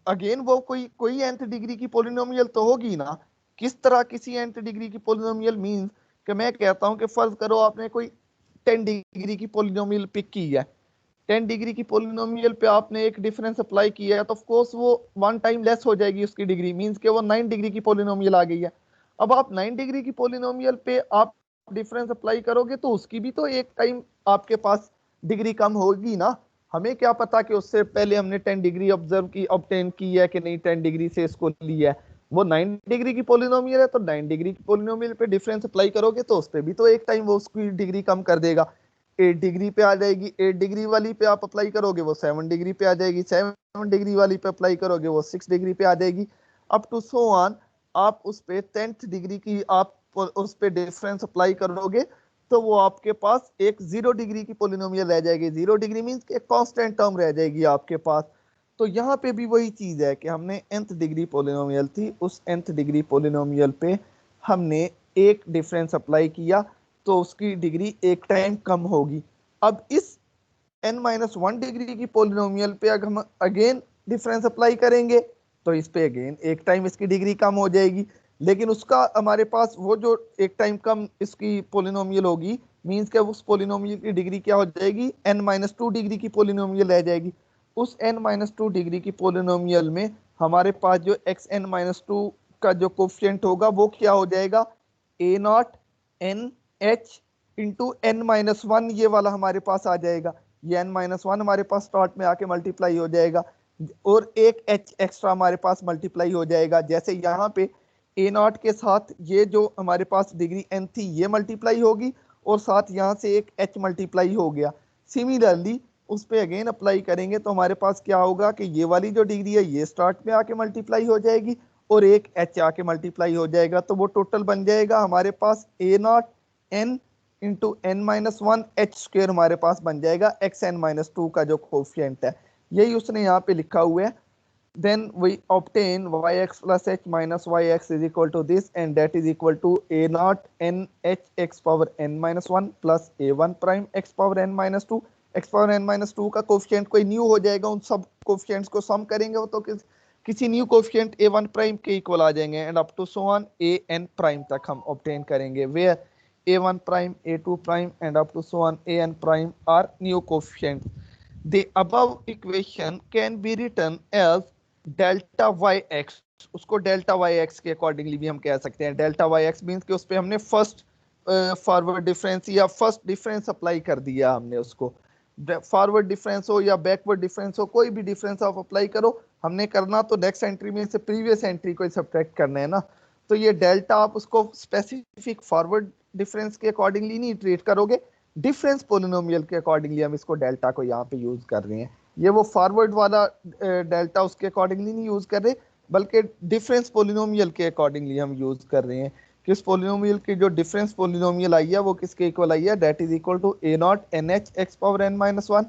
Speaker 2: अगेन वो कोई कोई nth डिग्री की पोलिनोमियल तो होगी ना। किस तरह किसी nth डिग्री की पोलिनोमियल मींस कि मैं कहता हूं कि फर्ज करो आपने कोई 10 डिग्री की पोलिनोमियल पिक की है, 10 डिग्री की पोलिनोमियल पे आपने एक डिफरेंस अप्लाई किया है, तो ऑफ कोर्स वो वन टाइम लेस हो जाएगी उसकी डिग्री, मींस कि वो 9 डिग्री की पोलिनोमियल आ गई है। अब आप 9 डिग्री की पोलिनोमियल पे आप डिफरेंस अप्लाई करोगे तो उसकी भी तो एक टाइम आपके पास डिग्री कम होगी ना। हमें क्या पता कि उससे पहले हमने 10 डिग्री ऑब्जर्व की ऑब्टेन की है कि नहीं, 10 डिग्री से इसको लिया है, वो 9 डिग्री की पोलिनोमियल है तो 9 डिग्री की पोलिनोमियल पे डिफरेंस अप्लाई करोगे तो उस पर भी तो एक टाइम वो उसकी डिग्री कम कर देगा, 8 डिग्री पे आ जाएगी, 8 डिग्री वाली पे आप अप्लाई करोगे वो 7 डिग्री पे आ जाएगी, 7 डिग्री वाली पे अप्लाई करोगे वो 6 डिग्री पे आ जाएगी, अप टू सो ऑन। आप उस पे 10th डिग्री की आप उस पे डिफरेंस अप्लाई करोगे तो वो आपके पास एक 0 डिग्री की पोलिनोमियल रह जाएगी, 0 डिग्री मींस एक कांस्टेंट टर्म रह जाएगी आपके पास। तो यहाँ पे भी वही चीज है कि हमने nth डिग्री पोलिनोमियल थी, उस nth डिग्री पोलिनोमियल पे हमने एक डिफरेंस अप्लाई किया तो उसकी डिग्री एक टाइम कम होगी। अब इस n-1 डिग्री की पोलिनोमियल पे अगर हम अगेन डिफरेंस अप्लाई करेंगे तो इस पे अगेन एक टाइम इसकी डिग्री कम हो जाएगी, लेकिन उसका हमारे पास वो जो एक टाइम कम इसकी पोलिनोमियल होगी मींस के उस पोलिनोमियल की डिग्री क्या हो जाएगी, n-2 डिग्री की पोलिनोमियल रह जाएगी। उस n-2 डिग्री की पोलिनोमियल में हमारे पास जो xn-2 का जो कोफिशिएंट होगा वो क्या हो जाएगा, a not n H into n-1, ये वाला हमारे पास आ जाएगा, ये n-1 हमारे पास स्टार्ट में आके मल्टीप्लाई हो जाएगा और एक h एक्स्ट्रा हमारे पास मल्टीप्लाई हो जाएगा। जैसे यहाँ पे a नॉट के साथ ये जो हमारे पास डिग्री n थी ये मल्टीप्लाई होगी और साथ यहाँ से एक h मल्टीप्लाई हो गया। सिमिलरली उस पे अगेन अप्लाई करेंगे तो हमारे पास क्या होगा कि ये वाली जो डिग्री है ये स्टार्ट में आके मल्टीप्लाई हो जाएगी और एक h आके मल्टीप्लाई हो जाएगा, तो वो टोटल बन जाएगा हमारे पास a naught n into n-1 h square हमारे पास बन जाएगा xn-2 का जो कोफिशिएंट है, यही उसने यहाँ पे लिखा हुआ है। then we obtain yx plus h minus yx is equal to this and that is equal to a naught n h x power n minus 1 plus a1 prime x power n minus 2, x power n minus 2 का coefficient कोई new हो जाएगा, उन सब coefficients को सम करेंगे तो किसी न्यू कोफिशिएंट a1 प्राइम के इक्वल आ जाएंगे and up to so on an prime तक हम ऑब्टेन करेंगे, where a1 prime, a2 prime and up to so on an prime are new coefficients. The above equation can be written as delta yx, उसको delta Y x के accordingly भी हम कह सकते हैं। डेल्टा वाई एक्स मीन्स कि उस पर हमने फर्स्ट फॉरवर्ड डिफरेंस या फर्स्ट डिफरेंस अप्लाई कर दिया हमने उसको, फॉरवर्ड डिफरेंस हो या बैकवर्ड डिफरेंस हो, कोई भी डिफरेंस आप अप्लाई करो, हमने करना तो नेक्स्ट एंट्री में से प्रीवियस एंट्री को सब्ट्रैक्ट करना है ना। तो ये डेल्टा आप उसको स्पेसिफिक फॉरवर्ड डिफरेंस के अकॉर्डिंगली नहीं ट्रीट करोगे, डिफरेंस पोलिनोमियल के अकॉर्डिंगली हम इसको डेल्टा को यहाँ पे यूज कर रहे हैं। ये वो फॉरवर्ड वाला डेल्टा उसके अकॉर्डिंगली नहीं यूज कर रहे, बल्कि डिफरेंस पोलिनोमियल के अकॉर्डिंगली हम यूज कर रहे हैं कि उस पोलिनोमियल की जो डिफरेंस पोलिनोमियल आई है वो किसके इक्वल आई है, that is equal to A naught n h x power N minus one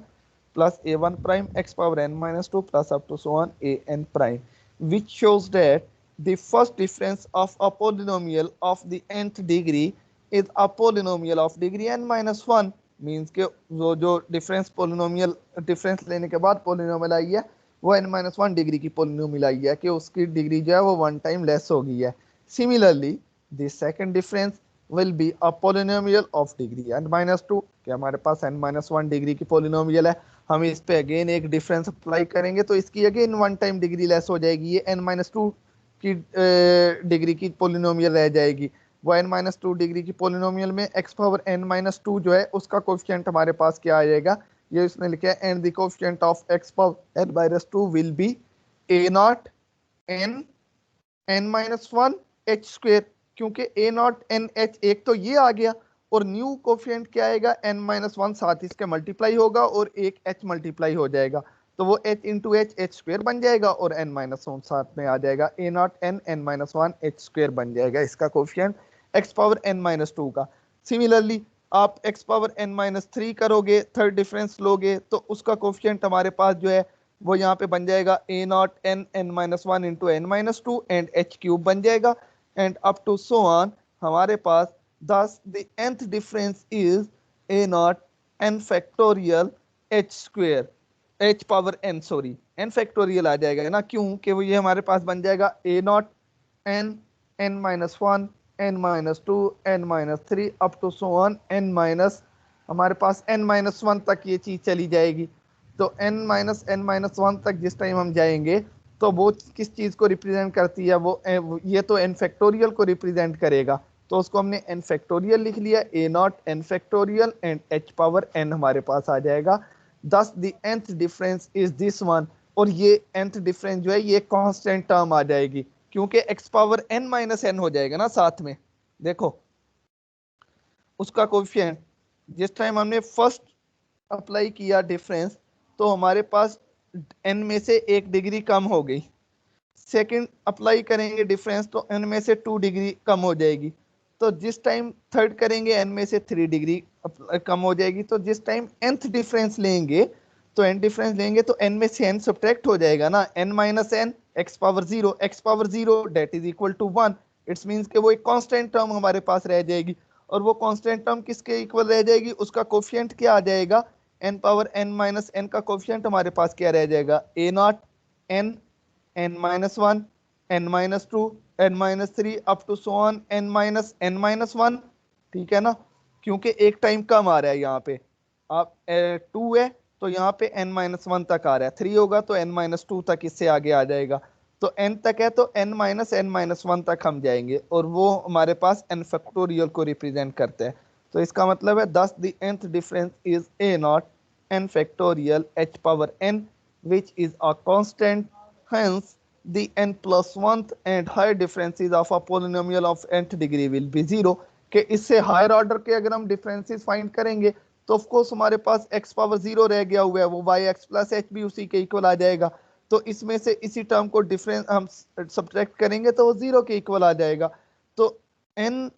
Speaker 2: plus a one prime x power N minus two plus up to so on a n prime, which shows that the first difference of a polynomial of the nth degree is a polynomial of degree n minus one. Means के जो difference polynomial difference लेने के बाद polynomial आई है वो n minus one degree की polynomial आई है कि उसकी डिग्री जो है वो वन टाइम लेस हो गई है। Similarly the second difference will be a polynomial of degree n minus to, कि हमारे पास n माइनस वन डिग्री की पोलिनोमियल है, हम इस पे अगेन एक डिफरेंस अप्लाई करेंगे तो इसकी again one time degree less हो जाएगी, ये n माइनस टू की डिग्री की पोलिनोमियल रह जाएगी। वो n माइनस टू डिग्री की पोलिनोमियल में x power n minus to जो है उसका कोफिशिएंट हमारे पास क्या आ जाएगा, ये इसने लिखा है and the coefficient of x power n minus two will be a naught n minus one h square, क्योंकि a नॉट n h एक तो ये आ गया और न्यू कोफिशिएंट क्या आएगा n माइनस वन, साथ इसके मल्टीप्लाई होगा और एक h मल्टीप्लाई हो जाएगा तो वो h इंटू एच स्क्वेयर बन जाएगा और n माइनस वन साथ में आ जाएगा, a naught n minus one h square बन जाएगा इसका coefficient x power n minus to का। सिमिलरली आप x power n minus three करोगे, थर्ड डिफरेंस लोगे तो उसका कोफिशिएंट हमारे पास जो है वो यहाँ पे बन जाएगा a naught n minus one into n minus two and h cube बन जाएगा and up to so on हमारे पास thus the nth difference is a naught n factorial h square h power n sorry n factorial आ जाएगा ना, क्यों कि वो ये हमारे पास बन जाएगा a naught n n minus one n minus two n minus three up to so on n minus, हमारे पास n माइनस वन तक ये चीज चली जाएगी। तो n माइनस वन तक जिस टाइम हम जाएंगे तो वो किस चीज को रिप्रेजेंट करती है, वो ये तो n फैक्टोरियल को रिप्रेजेंट करेगा तो उसको हमने n फैक्टोरियल लिख लिया, a naught n factorial and h power n हमारे पास आ जाएगा। दस the nth difference is this one, और ये nth डिफरेंस जो है ये कांस्टेंट टर्म आ जाएगी क्योंकि x power n minus n हो जाएगा ना साथ में। देखो उसका कोफिशिएंट जिस टाइम हमने फर्स्ट अप्लाई किया डिफरेंस तो हमारे पास n में से एक डिग्री कम हो गई, सेकंड अप्लाई करेंगे डिफरेंस तो n में से 2 डिग्री कम हो जाएगी, तो जिस टाइम थर्ड करेंगे n में से 3 डिग्री कम हो जाएगी, तो जिस टाइम nth डिफरेंस लेंगे तो n डिफरेंस लेंगे तो n में से n सब्ट्रैक्ट हो जाएगा ना, n minus n x power zero that is equal to one. It's means कि वो एक कांस्टेंट टर्म हमारे पास रह जाएगी और वो कांस्टेंट टर्म किसके इक्वल रह जाएगी, उसका कोफिशिएंट क्या आ जाएगा, n power n minus n का कोफिशिएंट हमारे पास क्या रह जाएगा, a naught n n minus one n minus two n minus three up to so on n minus one. ठीक है ना, क्योंकि एक टाइम कम आ रहा है यहाँ पे, आप टू है तो यहाँ पे n माइनस वन तक आ रहा है, थ्री होगा तो n माइनस टू तक इससे आगे आ जाएगा, तो n तक है तो n माइनस वन तक हम जाएंगे और वो हमारे पास n फैक्टोरियल को रिप्रेजेंट करते हैं। तो इसका मतलब है दस the nth difference is a naught n factorial h power n which is a constant, hence the n plus 1th and higher differences of a polynomial of nth degree will be zero। कि इससे higher order के अगर हम differences find करेंगे तो of course हमारे पास x power zero रह गया हुआ है, वो yx प्लस एच भी उसी के इक्वल आ जाएगा, तो इसमें से इसी टर्म को डिफरेंस हम सब्ट्रैक्ट करेंगे तो वो जीरो के इक्वल आ जाएगा। तो n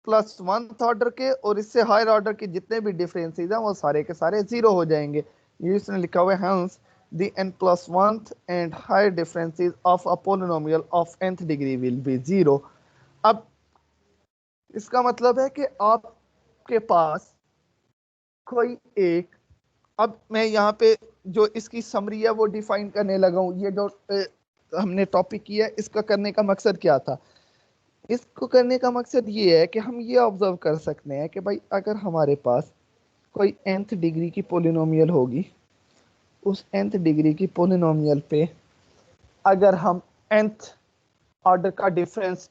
Speaker 2: प्लस वन ऑर्डर के और इससे हायर ऑर्डर के जितने भी डिफरेंसेस हैं वो सारे के सारे जीरो हो जाएंगे। ये इसने लिखा हुआ है hence the n plus 1th and higher differences of a polynomial of nth degree will be zero। अब इसका मतलब है कि आपके पास कोई एक, अब मैं यहाँ पे जो इसकी समरी है वो डिफाइन करने लगा हूँ, ये जो हमने टॉपिक किया है इसका करने का मकसद क्या था, इसको करने का मकसद ये है कि हम ये ऑब्जर्व कर सकते हैं कि भाई अगर हमारे पास कोई nth डिग्री की पोलिनोमियल होगी, उस nth डिग्री की पोलिनोमियल पे अगर हम nth ऑर्डर का डिफरेंस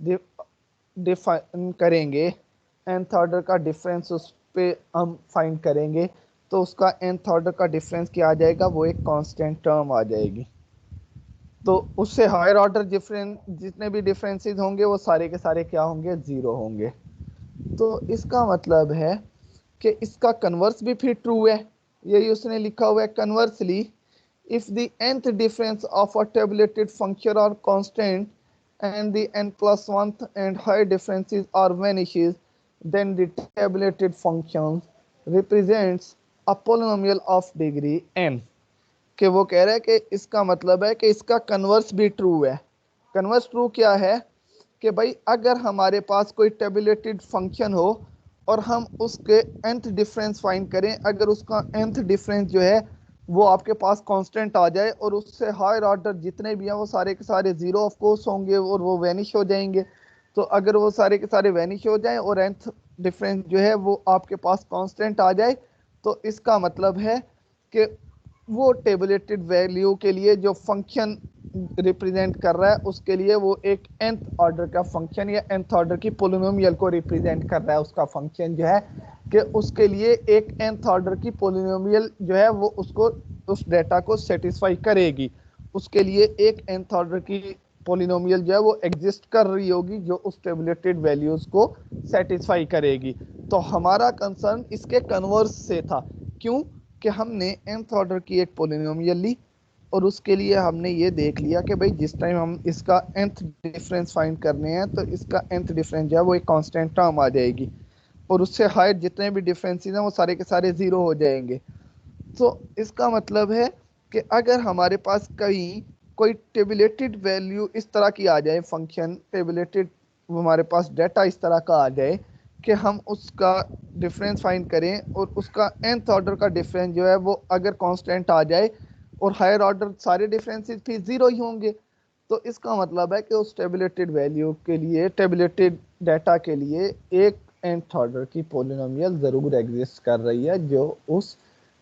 Speaker 2: डिफाइन करेंगे, nth ऑर्डर का डिफरेंस उस पे हम फाइंड करेंगे तो उसका nth ऑर्डर का डिफरेंस क्या आ जाएगा, वो एक कांस्टेंट टर्म आ जाएगी। तो उससे हायर ऑर्डर डिफरेंस जितने भी डिफरेंसेस होंगे वो सारे के सारे क्या होंगे, जीरो होंगे। तो इसका मतलब है कि इसका कन्वर्स भी फिर ट्रू है, यही उसने लिखा हुआ है conversely if the nth difference of a tabulated function are constant and the n plus 1th and higher differences are vanishes, then the tabulated function represents a polynomial of degree n। कि वो कह रहा है कि इसका मतलब है कि इसका कन्वर्स भी ट्रू है। कन्वर्स ट्रू क्या है कि भाई अगर हमारे पास कोई टेबुलेटेड फंक्शन हो और हम उसके nth डिफरेंस फाइंड करें, अगर उसका nth डिफरेंस जो है वो आपके पास कांस्टेंट आ जाए और उससे हायर ऑर्डर जितने भी हैं वो सारे के सारे जीरो ऑफ कोर्स होंगे और वो वैनिश हो जाएंगे। तो अगर वो सारे के सारे वैनिश हो जाएं और nth डिफरेंस जो है वो आपके पास कांस्टेंट आ जाए, तो इसका मतलब है कि वो टेबुलेटेड वैल्यू के लिए जो फंक्शन रिप्रेजेंट कर रहा है उसके लिए वो एक nth ऑर्डर का फंक्शन या nth ऑर्डर की पोलिनोमियल को रिप्रेजेंट कर रहा है। उसका फंक्शन जो है कि उसके लिए एक nth ऑर्डर की पोलिनोमियल जो है वो उसको उस डेटा को सेटिस्फाई करेगी। उसके लिए एक nth ऑर्डर की पोलिनोमियल जो है वो एग्जिस्ट कर रही होगी जो उस टेबुलेटेड वैल्यूज को सेटिस्फाई करेगी। तो हमारा कंसर्न इसके कन्वर्स से था। क्यों कि हमने nth ऑर्डर की एक पोलिनोमियल ली और उसके लिए हमने ये देख लिया कि भाई जिस टाइम हम इसका nth डिफरेंस फाइंड करने हैं तो इसका nth डिफरेंस जो है वो एक कांस्टेंट टर्म आ जाएगी और उससे हायर जितने भी डिफरेंसेस हैं वो सारे के सारे ज़ीरो हो जाएंगे। तो इसका मतलब है कि अगर हमारे पास कहीं कोई टेबुलेटेड वैल्यू इस तरह की आ जाए, फंक्शन टेबुलेटेड हमारे पास डाटा इस तरह का आ जाए कि हम उसका डिफरेंस फाइंड करें और उसका nth ऑर्डर का डिफरेंस जो है वो अगर कांस्टेंट आ जाए और हायर ऑर्डर सारे डिफरेंसेस भी ज़ीरो ही होंगे, तो इसका मतलब है कि उस टेबुलेटेड वैल्यू के लिए, टेबुलेटेड डाटा के लिए एक nth ऑर्डर की पोलिनोमियल ज़रूर एग्जिस्ट कर रही है जो उस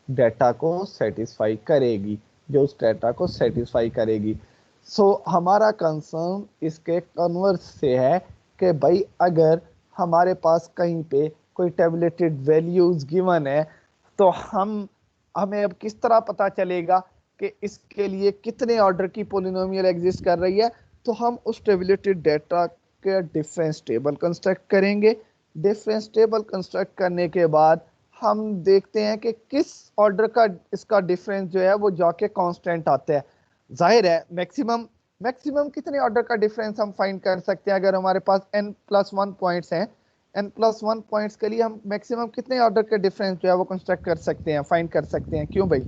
Speaker 2: डाटा को सेटिस्फाई करेगी, जो उस डाटा को सेटिस्फाई करेगी। सो हमारा कंसर्न इसके कन्वर्स से है कि भाई अगर हमारे पास कहीं पे कोई टेबुलेटेड वैल्यूज गिवन है तो हमें अब किस तरह पता चलेगा कि इसके लिए कितने ऑर्डर की पोलिनोमियल एग्जिस्ट कर रही है। तो हम उस टेबुलेटेड डाटा के डिफरेंस टेबल कंस्ट्रक्ट करेंगे। डिफरेंस टेबल कंस्ट्रक्ट करने के बाद हम देखते हैं कि किस ऑर्डर का इसका डिफरेंस जो है वो जाके कांस्टेंट आता है। जाहिर है मैक्सिमम कितने ऑर्डर का डिफरेंस हम फाइंड कर सकते हैं। अगर हमारे पास n+1 पॉइंट्स हैं, n+1 पॉइंट्स के लिए हम मैक्सिमम कितने ऑर्डर के डिफरेंस जो है वो कंस्ट्रक्ट कर सकते हैं, फाइंड कर सकते हैं। क्यों भाई?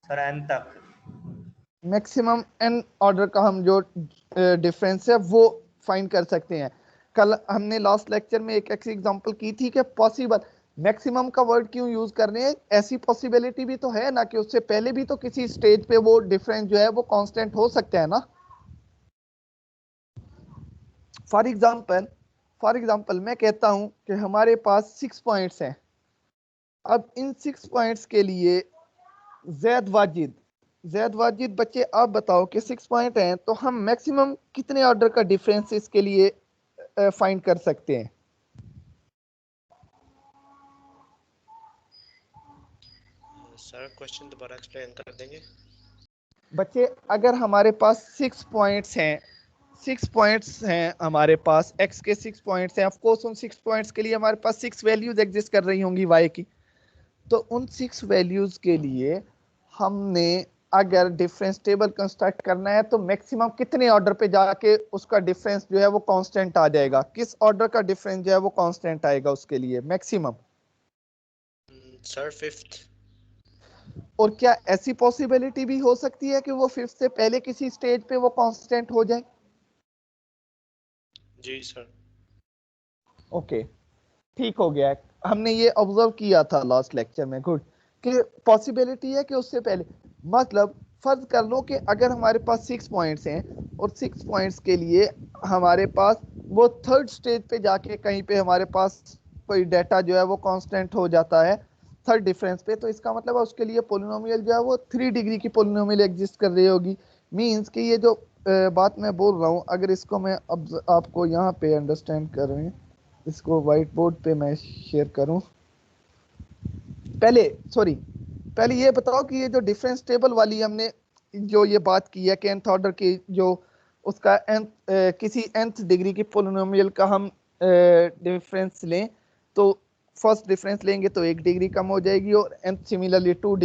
Speaker 3: सर n तक
Speaker 2: मैक्सिमम n ऑर्डर का हम जो डिफरेंस है वो फाइंड कर सकते हैं। कल हमने लास्ट लेक्चर में एक ऐसी एग्जांपल की थी कि पॉसिबल, मैक्सिमम का वर्ड क्यों यूज करने हैं, ऐसी पॉसिबिलिटी भी तो है ना कि उससे पहले भी तो किसी स्टेज पे वो डिफरेंस जो है वो कांस्टेंट हो सकता है ना। फॉर एग्जांपल मैं कहता हूं कि हमारे पास 6 पॉइंट्स हैं। अब इन 6 पॉइंट्स के लिए जैद वाजिद बच्चे आप बताओ कि 6 पॉइंट हैं तो हम मैक्सिमम कितने ऑर्डर का डिफरेंस इसके लिए फाइंड कर सकते हैं।
Speaker 3: सर क्वेश्चन दोबारा एक्सप्लेन कर देंगे
Speaker 2: बच्चे? अगर हमारे पास 6 पॉइंट्स हैं हमारे पास x के 6 पॉइंट्स हैं, ऑफ कोर्स उन 6 पॉइंट्स के लिए हमारे पास 6 वैल्यूज एग्जिस्ट कर रही होंगी y की। तो उन 6 वैल्यूज के लिए हमने अगर डिफरेंस टेबल कंस्ट्रक्ट करना है तो मैक्सिमम कितने ऑर्डर पे जाके उसका डिफरेंस जो है वो कांस्टेंट आ जाएगा, किस ऑर्डर का डिफरेंस जो है वो कांस्टेंट आएगा उसके लिए मैक्सिमम?
Speaker 3: Sir 5th।
Speaker 2: और क्या ऐसी पॉसिबिलिटी भी हो सकती है कि वो 5th से पहले किसी स्टेज पे वो कांस्टेंट हो जाए?
Speaker 3: जी सर।
Speaker 2: ओके, ठीक हो गया। हमने ये ऑब्जर्व किया था लास्ट लेक्चर में, गुड, कि पॉसिबिलिटी है कि उससे पहले, मतलब फर्ज कर लो कि अगर हमारे पास 6 पॉइंट्स हैं और 6 पॉइंट्स के लिए हमारे पास वो थर्ड स्टेज पे जाके कहीं पे हमारे पास कोई डाटा जो है वो कांस्टेंट हो जाता है थर्ड डिफरेंस पे, तो इसका मतलब है उसके लिए पोलिनोमियल जो है वो 3 डिग्री की पोलिनोमियल एग्जिस्ट कर रही होगी। मींस कि ये जो बात मैं बोल रहा हूँ, अगर इसको मैं अब आपको यहाँ पे अंडरस्टैंड कर रहे हैं, इसको व्हाइट बोर्ड पे मैं शेयर करूं। पहले ये बताओ कि ये जो डिफरेंस टेबल वाली हमने जो ये बात की है कि nth ऑर्डर की जो उसका किसी nth डिग्री की पोलिनोमियल का हम डिफरेंस लें तो फर्स्ट डिफरेंस लेंगे तो 1 डिग्री कम हो जाएगी, और एंड सिमिलरली 2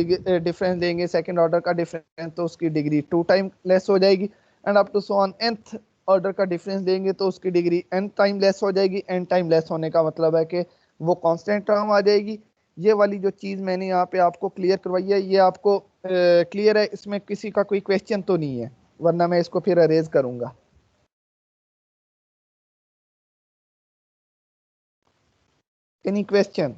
Speaker 2: डिफरेंस लेंगे सेकंड ऑर्डर का डिफरेंस तो उसकी डिग्री 2 टाइम लेस हो जाएगी, and up to so on nth order का डिफरेंस लेंगे तो उसकी डिग्री n टाइम लेस हो जाएगी। n टाइम लेस होने का मतलब है कि वो कांस्टेंट टर्म आ जाएगी। ये वाली जो चीज़ मैंने यहाँ पे आपको क्लियर करवाई है, ये आपको क्लियर है, इसमें किसी का कोई क्वेश्चन तो नहीं है, वरना मैं इसको फिर अरेज करूंगा। Any question?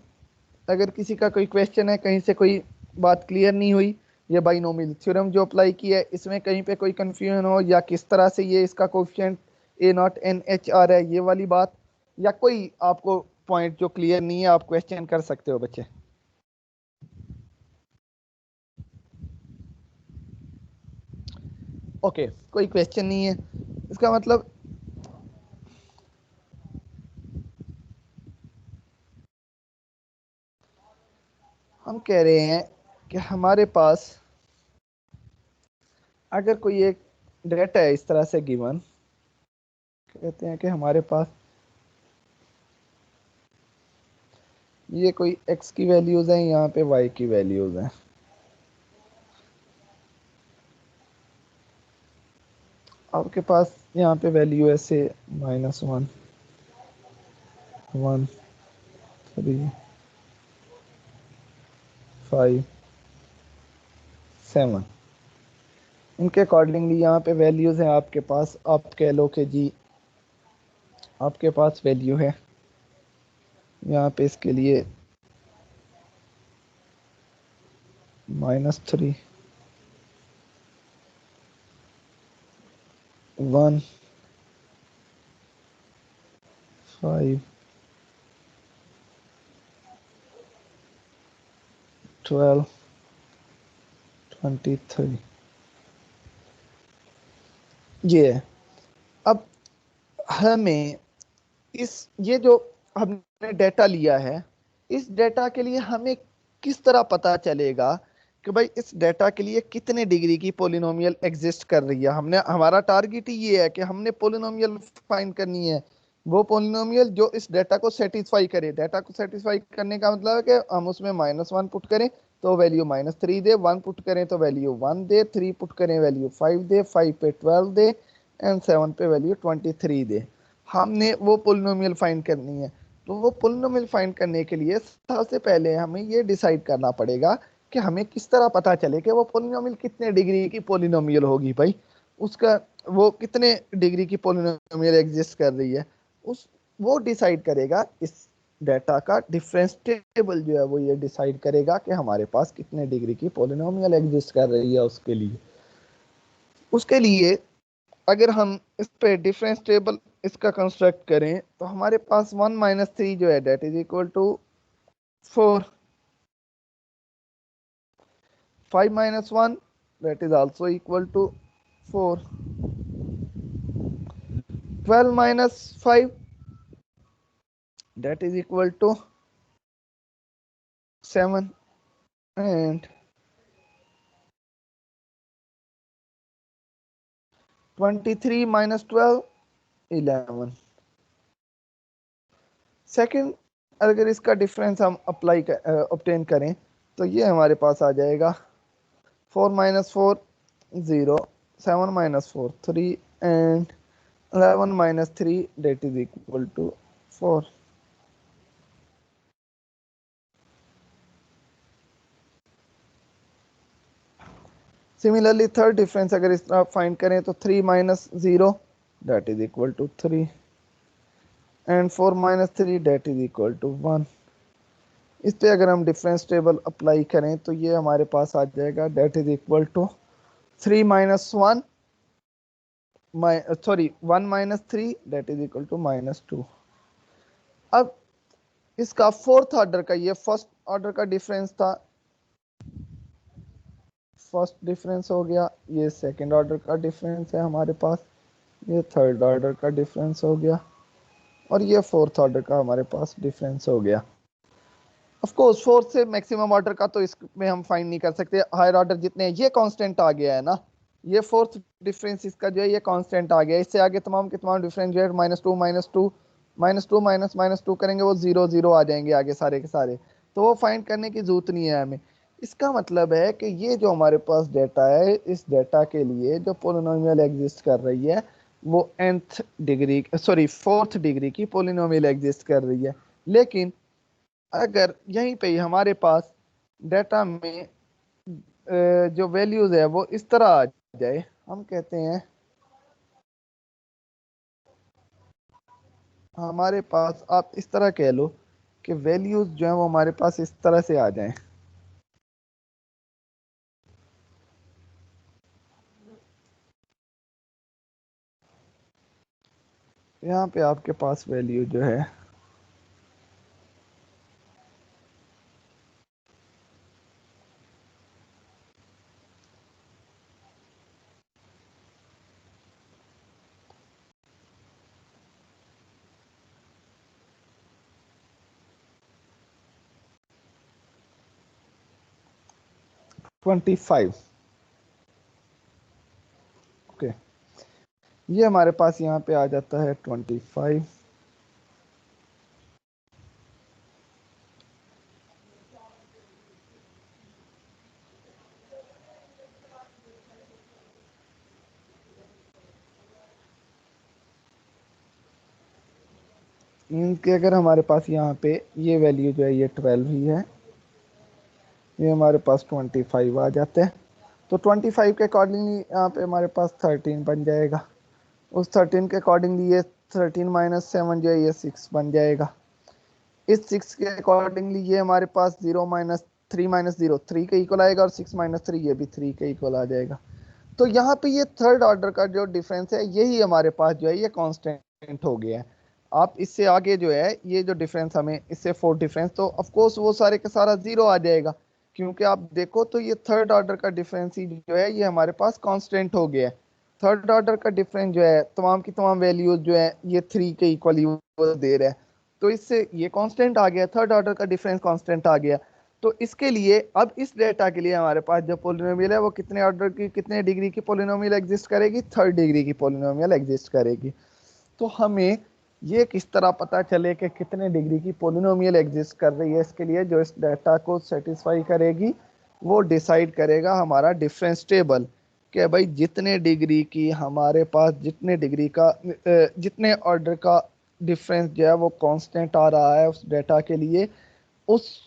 Speaker 2: अगर किसी का कोई क्वेश्चन है, कहीं से कोई बात क्लियर नहीं हुई, ये बाइनोमियल थ्योरम जो अप्लाई की है इसमें कहीं पे कोई कंफ्यूजन हो, या किस तरह से ये इसका कोएफिशिएंट A0 NH आ रहा है, ये वाली बात, या कोई आपको पॉइंट जो क्लियर नहीं है, आप क्वेश्चन कर सकते हो बच्चे। ओके, कोई क्वेश्चन नहीं है, इसका मतलब हम कह रहे हैं कि हमारे पास अगर कोई एक डेटा है इस तरह से गिवन, कहते हैं कि हमारे पास ये कोई x की वैल्यूज हैं, यहाँ पे y की वैल्यूज हैं, आपके पास यहाँ पे वैल्यू है से -1 1 3 5 7, इनके अकॉर्डिंगली यहाँ पे वैल्यूज हैं आपके पास। आप कह लो कि जी आपके पास वैल्यू है यहाँ पे इसके लिए -3 1 5 12 23, ये है। अब हमें ये जो हमने डेटा लिया है, इस डेटा के लिए हमें किस तरह पता चलेगा कि भाई इस डेटा के लिए कितने डिग्री की पोलिनोमियल एग्जिस्ट कर रही है। हमने हमारा टारगेट ही ये है कि हमने पोलिनोमियल फाइंड करनी है, वो पोलिनोमियल जो इस डेटा को सेटिस्फाई करे। डेटा को सेटिस्फाई करने का मतलब है कि हम उसमें -1 पुट करें तो वैल्यू -3 दे, 1 पुट करें तो वैल्यू 1 दे, 3 पुट करें वैल्यू 5 दे, 5 पे 12 दे, एंड 7 पे वैल्यू 23 दे। हमने वो पोलिनोमियल फाइंड करनी है। तो वो पोलिनोमियल फाइंड करने के लिए सबसे पहले हमें ये डिसाइड करना पड़ेगा कि हमें किस तरह पता चले कि वो पोलिनोमियल कितने डिग्री की पोलिनोमियल होगी। भाई उसका वो कितने डिग्री की पोलिनोमियल एग्जिस्ट कर रही है, उस वो डिसाइड करेगा। इस डेटा का डिफरेंस टेबल जो है वो ये डिसाइड करेगा कि हमारे पास कितने डिग्री की पोलिनोमियल एग्जिस्ट कर रही है। उसके लिए अगर हम इस पे डिफरेंस टेबल इसका कंस्ट्रक्ट करें तो हमारे पास 1 - 3 जो है that is equal to 4, 5 - 1 that is also equal to 4, 12 - 5 that is equal to 7, and 23 - 12 11। Second, अगर इसका डिफरेंस हम अप्लाई ऑब्टेन करें तो ये हमारे पास आ जाएगा 4 - 4 0, 7 - 4 3, and 11 - 3 that is equal to 4। Similarly third difference अगर इस तरह फाइंड करें तो 3 - 0 that is equal to 3, and 4 - 3 that is equal to 1। इस पे अगर हम डिफरेंस टेबल अप्लाई करें तो ये हमारे पास आ जाएगा that is equal to 3 - 1 sorry 1 - 3 that is equal to -2। अब इसका फोर्थ ऑर्डर का, ये फर्स्ट ऑर्डर का डिफरेंस था, फर्स्ट डिफरेंस हो गया, ये सेकंड ऑर्डर का डिफरेंस है हमारे पास, ये थर्ड ऑर्डर का डिफरेंस हो गया, और ये फोर्थ ऑर्डर का हमारे पास डिफरेंस हो गया। ऑफ कोर्स फोर्थ से मैक्सिमम ऑर्डर का तो इसमें हम फाइंड नहीं कर सकते, हायर ऑर्डर जितने ये कांस्टेंट आ गया है ना, ये फोर्थ डिफरेंस इसका जो है ये कांस्टेंट आ गया। इससे आगे तमाम के तमाम डिफरेंस जो है -2 - 2 -2 -2 करेंगे वो 0 0 आ जाएंगे आगे सारे के सारे, तो वो फाइंड करने की जरूरत नहीं है हमें। इसका मतलब है कि ये जो हमारे पास डेटा है, इस डेटा के लिए जो पोलिनोमियल एग्जिस्ट कर रही है वो nth degree sorry 4th degree की पोलिनोमियल एग्जिस्ट कर रही है। लेकिन अगर यहीं पे ही हमारे पास डेटा में जो वैल्यूज है वो इस तरह आ जाए, हम कहते हैं हमारे पास, आप इस तरह कह लो कि वैल्यूज जो है वो हमारे पास इस तरह से आ जाएं। यहाँ पे आपके पास वैल्यू जो है ट्वेंटी फाइव। ओके, ये हमारे पास यहाँ पे आ जाता है 25। इनके अगर हमारे पास यहाँ पे ये वैल्यू जो है ये 12 ही है, ये हमारे पास 25 आ जाते हैं। तो 25 के अकॉर्डिंगली यहाँ पे हमारे पास 13 बन जाएगा। उस 13 के अकॉर्डिंगली ये 13 -7 जो है ये 6 बन जाएगा। इस 6 के अकॉर्डिंगली ये हमारे पास 0 -3 -0 3 के इक्वल आएगा, और 6 -3 ये भी 3 के इक्वल आ जाएगा। तो यहाँ पे ये थर्ड ऑर्डर का जो डिफरेंस है यही हमारे पास जो है ये कांस्टेंट हो गया है। आप इससे आगे जो है ये जो डिफरेंस हमें इससे 4 डिफरेंस, तो ऑफ कोर्स वो सारे का सारा 0 आ जाएगा, क्योंकि आप देखो तो ये थर्ड ऑर्डर का डिफरेंस ही जो है ये हमारे पास कांस्टेंट हो गया है। थर्ड ऑर्डर का डिफरेंस जो है तमाम की तमाम वैल्यूज जो है ये 3 के इक्वल ही वो दे रहा है, तो इससे ये कांस्टेंट आ गया, थर्ड ऑर्डर का डिफरेंस कांस्टेंट आ गया। तो इसके लिए अब इस डेटा के लिए हमारे पास जो पोलिनोमियल है वो कितने ऑर्डर की, कितने डिग्री की पोलिनोमियल एग्जिस्ट करेगी, थर्ड डिग्री की पोलिनोमियल एग्जिस्ट करेगी। तो हमें ये किस तरह पता चले कि कितने डिग्री की पोलिनोमियल एग्जिस्ट कर रही है, इसके लिए जो इस डेटा को सेटिस्फाई करेगी वो डिसाइड करेगा हमारा डिफरेंस टेबल, कि भाई जितने डिग्री की हमारे पास, जितने डिग्री का जितने ऑर्डर का डिफरेंस जो है वो कांस्टेंट आ रहा है उस डेटा के लिए, उस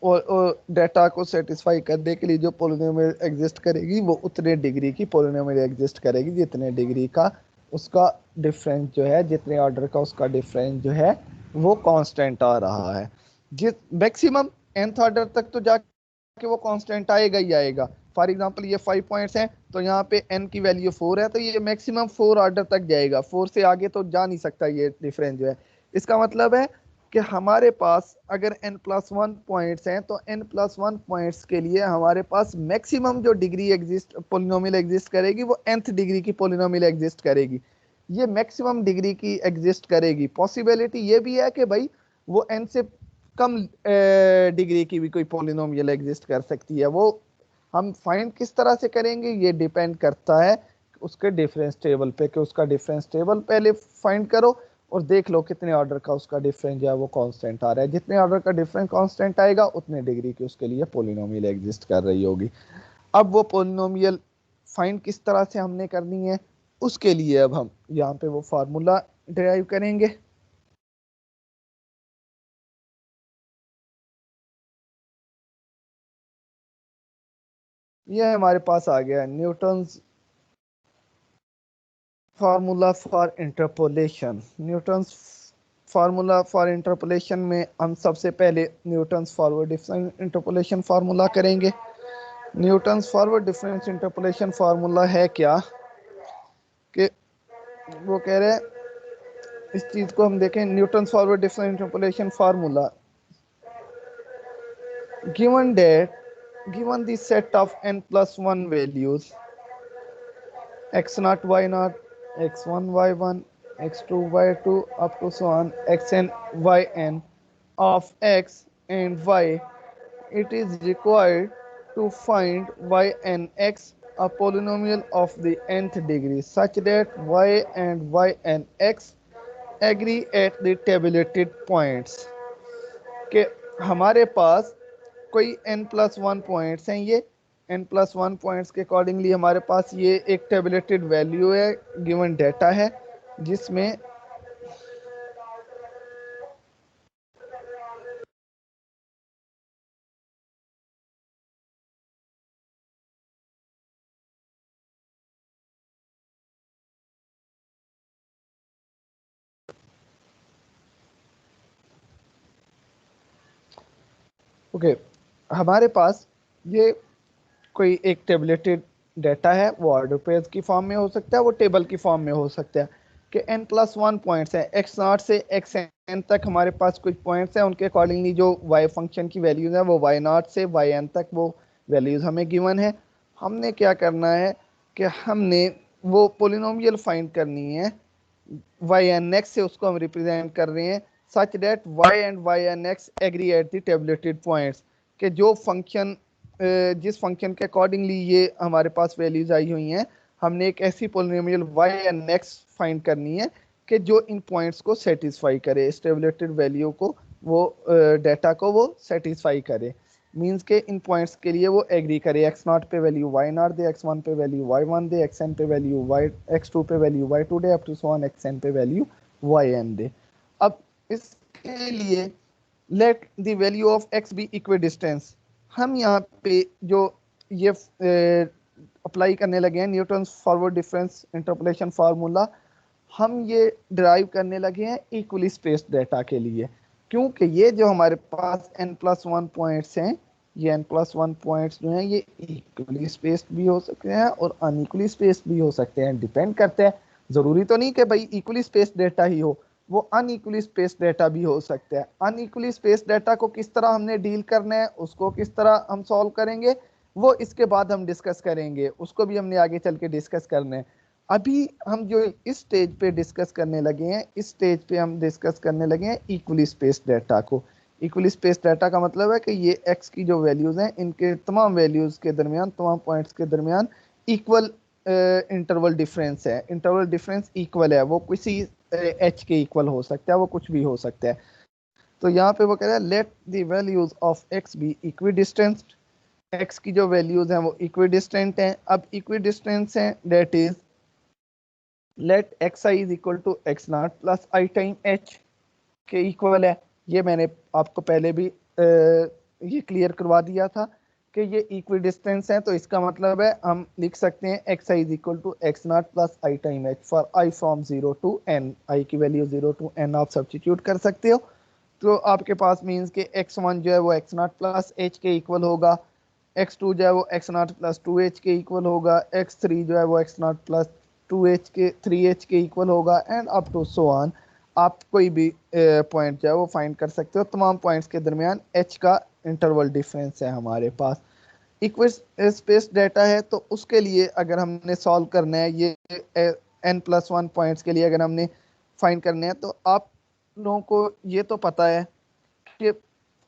Speaker 2: और डेटा को सेटिस्फाई करने के लिए जो पोलिनोमियल एग्जिस्ट करेगी वो उतने डिग्री की पोलिनोमियल एग्जिस्ट करेगी जितने डिग्री का उसका डिफरेंस जो है, जितने ऑर्डर का उसका डिफरेंस जो है वो कांस्टेंट आ रहा है। जिस मैक्सिमम nth ऑर्डर तक तो जाके वो कांस्टेंट आएगा ही आएगा। फॉर एग्जांपल ये 5 पॉइंट्स हैं, तो यहाँ पे n की वैल्यू 4 है, तो ये मैक्सिमम 4 ऑर्डर तक जाएगा, 4 से आगे तो जा नहीं सकता ये डिफरेंस जो है। इसका मतलब है कि हमारे पास अगर n+1 पॉइंट्स हैं तो n+1 पॉइंट्स के लिए हमारे पास मैक्सिमम जो डिग्री एग्जिस्ट पोलिनोमियल एग्जिस्ट करेगी वो nth डिग्री की पोलिनोमियल एग्जिस्ट करेगी, ये मैक्सिमम डिग्री की एग्जिस्ट करेगी। पॉसिबिलिटी ये भी है कि भाई वो n से कम डिग्री की भी कोई पोलिनोमियल एग्जिस्ट कर सकती है। वो हम फाइंड किस तरह से करेंगे ये डिपेंड करता है उसके डिफरेंस टेबल पे, कि उसका डिफरेंस टेबल पहले फाइंड करो और देख लो कितने ऑर्डर का उसका डिफरेंस जो है वो कांस्टेंट आ रहा है। जितने ऑर्डर का डिफरेंस कांस्टेंट आएगा उतने डिग्री की उसके लिए पोलिनोमियल एग्जिस्ट कर रही होगी। अब वो पोलिनोमियल फाइंड किस तरह से हमने करनी है, उसके लिए अब हम यहाँ पे वो फार्मूला डिराइव करेंगे। ये हमारे पास आ गया Newton's formula for interpolation. Newton's formula for interpolation में हम सबसे पहले Newton's forward difference interpolation formula करेंगे। Newton's forward difference interpolation formula है क्या, कि वो कह रहे हैं इस चीज को हम देखें। Newton's forward difference interpolation formula, given that given the set of n+1 values x0 y0 x1 y1 x2 y2 up to so on xn yn of x and y, it is required to find y and x a polynomial of the nth degree such that y and y and x agree at the tabulated points, के हमारे पास कोई n+1 points हैं, ये n+1 points के accordingly हमारे पास ये एक टेबुलेटेड वैल्यू है, गिवन डेटा है, जिसमें ओके हमारे पास ये कोई एक टेबलेटेड डाटा है, वो ऑर्डर पेज की फॉर्म में हो सकता है, वो टेबल की फॉर्म में हो सकता है, कि n+1 पॉइंट्स हैं, x0 से xn तक हमारे पास कुछ पॉइंट्स हैं, उनके अकॉर्डिंगली जो y फंक्शन की वैल्यूज़ हैं वो y0 से yn तक वो वैल्यूज़ हमें गिवन है। हमने क्या करना है कि हमने वो पोलिनोमियल फाइंड करनी है, yn(x) से उसको हम रिप्रेजेंट कर रहे हैं such that y and yn(x) agree at the tabulated points, के जो फंक्शन जिस फंक्शन के अकॉर्डिंगली ये हमारे पास वैल्यूज आई हुई हैं, हमने एक ऐसी पोलिनोमियल yn(x) फाइंड करनी है कि जो इन पॉइंट्स को सेटिस्फाई करे, इस टेबलेटेड वैल्यू को, वो डाटा को वो सेटिस्फाई करे, मींस के इन पॉइंट्स के लिए वो एग्री करे, x0 पे वैल्यू y0 दे, x1 पे वैल्यू y1 दे, xn पे वैल्यू x2 पे वैल्यू y2 दे, up to so on xn पे वैल्यू yn दे। अब इसके लिए let the value of x be equidistance, हम यहाँ पे जो ये अप्लाई करने लगे हैं Newton forward difference interpolation formula, हम ये ड्राइव करने लगे हैं इक्वली स्पेस्ड डाटा के लिए, क्योंकि ये जो हमारे पास n+1 पॉइंट्स हैं, ये n+1 पॉइंट्स जो हैं ये इक्वली स्पेस्ड भी हो सकते हैं और अनइक्वली स्पेस्ड भी हो सकते हैं, डिपेंड करते हैं, ज़रूरी तो नहीं कि भाई इक्वली स्पेस्ड डाटा ही हो, वो अनइक्वली स्पेस्ड डाटा भी हो सकता है। अनइक्वली स्पेस्ड डाटा को किस तरह हमने डील करना है, उसको किस तरह हम सॉल्व करेंगे, वो इसके बाद हम डिस्कस करेंगे, उसको भी हमने आगे चल के डिस्कस करना है। अभी हम जो इस स्टेज पे डिस्कस करने लगे हैं, इस स्टेज पे हम डिस्कस करने लगे हैं इक्वली स्पेस्ड डाटा को। इक्वली स्पेस्ड डाटा का मतलब है कि ये x की जो वैल्यूज हैं, इनके तमाम वैल्यूज के दरमियान, तमाम पॉइंट्स के दरमियान इक्वल इंटरवल डिफरेंस है, इंटरवल डिफरेंस इक्वल है, वो किसी h के इक्वल हो सकता है, वो कुछ भी हो सकता है। तो यहाँ पे वो कह रहा है let the values of x be equidistant, x की जो वैल्यूज हैं वो इक्विडिस्टेंट हैं। अब इक्विडिस्टेंस हैं that is let xi is equal to x0 plus i time h के इक्वल है। ये मैंने आपको पहले भी ये क्लियर करवा दिया था कि ये इक्विडिस्टेंस है, तो इसका मतलब है हम लिख सकते हैं xi is equal to x0 plus i time h for i from 0 to n, i की वैल्यू 0 टू n आप सब्स्टिट्यूट कर सकते हो, तो आपके पास मीन्स के x1 जो है वो x0 प्लस h के इक्वल होगा, x2 जो है वो x0 प्लस 2h के इक्वल होगा, x3 जो है वो x0 प्लस 2h के 3h के इक्वल होगा, and up to so on. आप कोई भी पॉइंट जो है वो फाइंड कर सकते हो, तमाम पॉइंट्स के दरमियान h का इंटरवल डिफरेंस है हमारे पास। इक्वल स्पेस डाटा है, तो उसके लिए अगर हमने सॉल्व करना है ये n+1 पॉइंट्स के लिए अगर हमने फाइंड करने हैं, तो आप लोगों को ये तो पता है कि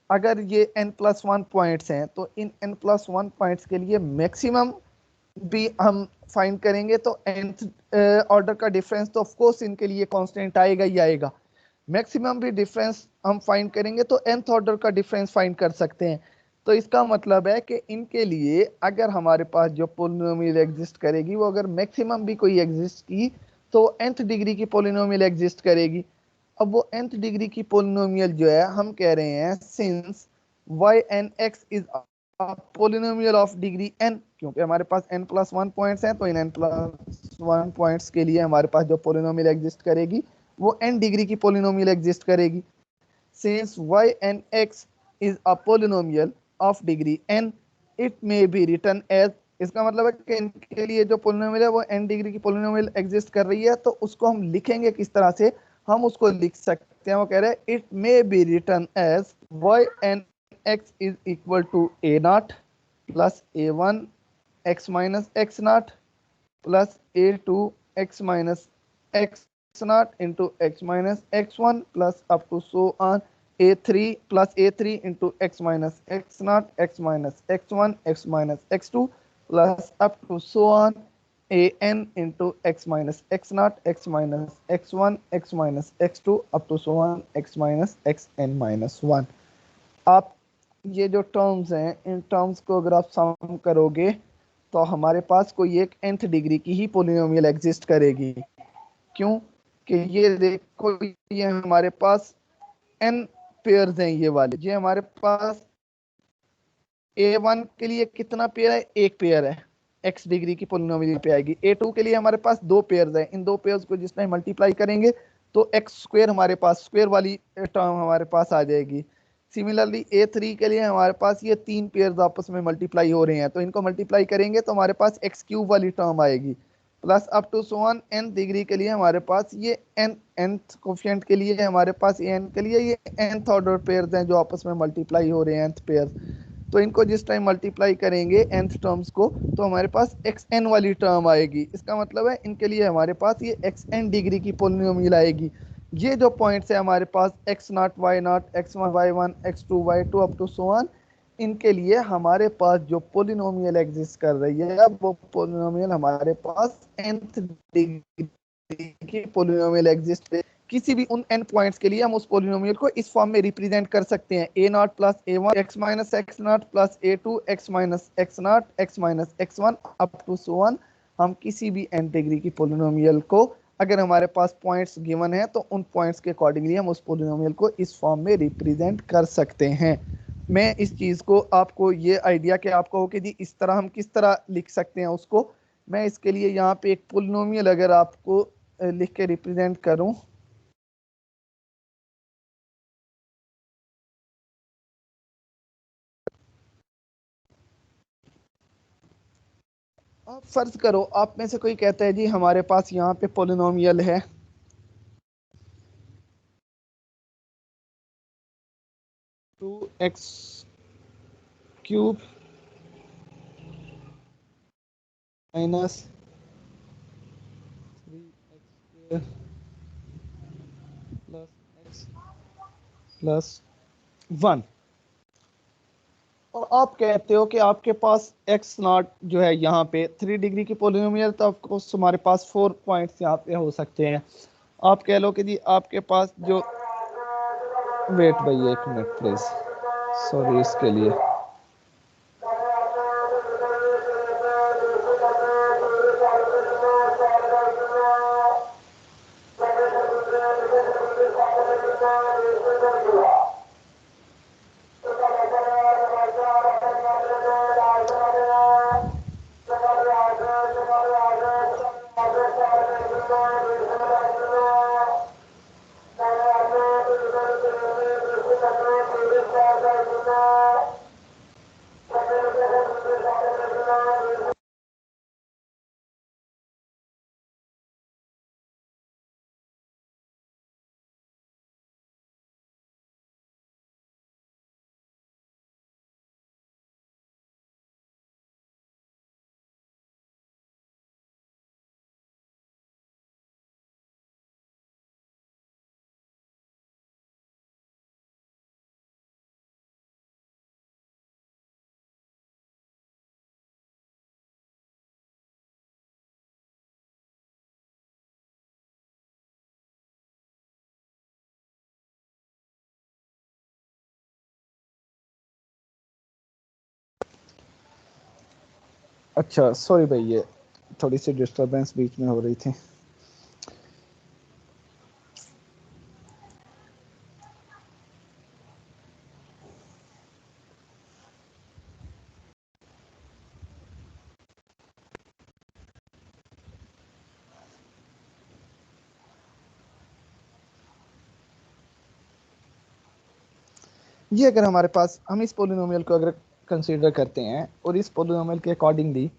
Speaker 2: अगर ये n+1 पॉइंट्स हैं, तो इन n+1 पॉइंट्स के लिए मैक्सिमम भी हम फाइंड करेंगे, तो nth ऑर्डर का डिफरेंस तो ऑफ कोर्स इनके लिए कांस्टेंट आएगा ही आएगा। मैक्सिमम भी डिफरेंस हम फाइंड करेंगे तो nth ऑर्डर का डिफरेंस फाइंड कर सकते हैं। तो इसका मतलब है कि इनके लिए अगर हमारे पास जो पोलिनोमियल एग्जिस्ट करेगी, वो अगर मैक्सिमम भी कोई एग्जिस्ट की, तो nth डिग्री की पोलिनोमियल एग्जिस्ट करेगी। अब वो nth डिग्री की पोलिनोमियल जो है, हम कह रहे हैं since yn(x) is polynomial of degree n, क्योंकि हमारे पास n+1 पॉइंट्स हैं, तो इन n+1 पॉइंट्स के लिए हमारे पास जो पोलिनोमियल एग्जिस्ट करेगी वो n डिग्री की पोलिनोमियल एग्जिस्ट करेगी। Since yn(x) is a polynomial of degree n, it may be written as, इसका मतलब है कि इनके लिए जो पोलिनोमियल है वो n डिग्री की पोलिनोमियल एग्जिस्ट कर रही है, तो उसको हम लिखेंगे किस तरह से, हम उसको लिख सकते हैं, वो कह रहे हैं it may be written as yn(x) is equal to a0 plus a1 x minus x0 plus a2 x minus x0 into x minus x1 plus up to so on a3 plus a3 into x minus x0 x minus x1 x minus x2 plus up to so on an into x minus x naught, x minus x1, x minus x2 up to so on x minus xn minus 1। आप ये जो terms हैं in terms को अगर आप सम करोगे तो हमारे पास कोई एक nth डिग्री की ही पोलिनोमियल एग्जिस्ट करेगी। क्यों कि ये देखो ये हमारे पास n पेयर्स हैं, ये वाले ये हमारे पास a1 के लिए कितना पेयर है, एक पेयर है, x डिग्री की पोलिनोमियल पे आएगी। a2 के लिए हमारे पास दो पेयर्स हैं, इन दो पेयर्स को जिस टाइम मल्टीप्लाई करेंगे तो x स्क्वायर हमारे पास स्क्वायर वाली टर्म हमारे पास आ जाएगी। सिमिलरली a3 के लिए हमारे पास ये तीन पेयर्स आपस में मल्टीप्लाई हो रहे हैं, तो इनको मल्टीप्लाई करेंगे तो हमारे पास x क्यूब वाली टर्म आएगी। Plus up to so on n degree के लिए हमारे पास ये nth कोफिशिएंट के लिए हमारे पास an के लिए ये nth ऑर्डर पेयर्स हैं जो आपस में मल्टीप्लाई हो रहे हैं nth पेयर्स। तो इनको जिस टाइम मल्टीप्लाई करेंगे nth टर्म्स को तो हमारे पास xn वाली टर्म आएगी। इसका मतलब है इनके लिए हमारे पास ये xn डिग्री की पोलिनोमियल आएगी। ये जो पॉइंट्स है हमारे पास x naught y naught x1 y1 x2 y2 up to so on, इनके लिए हमारे पास जो पोलिनोमियल एग्जिस्ट कर रही है वो पोलिनोमियल हमारे पास nth डिग्री की पोलिनोमियल एग्जिस्ट। किसी भी उन n पॉइंट्स के लिए हम उस पोलिनोमियल को इस फॉर्म में रिप्रेजेंट कर सकते हैं, a naught plus a1 x minus x naught plus a2 x minus x naught x minus x1 up to so on. हम किसी भी n डिग्री की पोलिनोमियल को अगर हमारे पास पॉइंट्स गिवन है तो उन पॉइंट्स के अकॉर्डिंगली हम उस पोलिनोमियल को इस फॉर्म में रिप्रेजेंट कर सकते हैं। मैं इस चीज को आपको ये आइडिया कि आपको हो कि जी इस तरह हम किस तरह लिख सकते हैं उसको, मैं इसके लिए यहाँ पे एक पोलिनोमियल अगर आपको लिख के रिप्रेजेंट करूं, आप फर्ज करो आप में से कोई कहता है जी हमारे पास यहाँ पे पोलिनोमियल है 2x cube minus 3x square plus x plus 1, और आप कहते हो कि आपके पास x नॉट जो है यहाँ पे 3 डिग्री की पोलिनोमियल, तो आपको हमारे पास 4 पॉइंट्स यहाँ पे हो सकते हैं। आप कह लो कि जी आपके पास जो, वेट भाई एक मिनट प्लीज, सॉरी इसके लिए। अच्छा सॉरी भाई, ये थोड़ी सी डिस्टरबेंस बीच में हो रही थी। ये अगर हमारे पास हम इस पोलिनोमियल को अगर कंसीडर करते हैं और इस पोलिनोमियल के अकॉर्डिंगली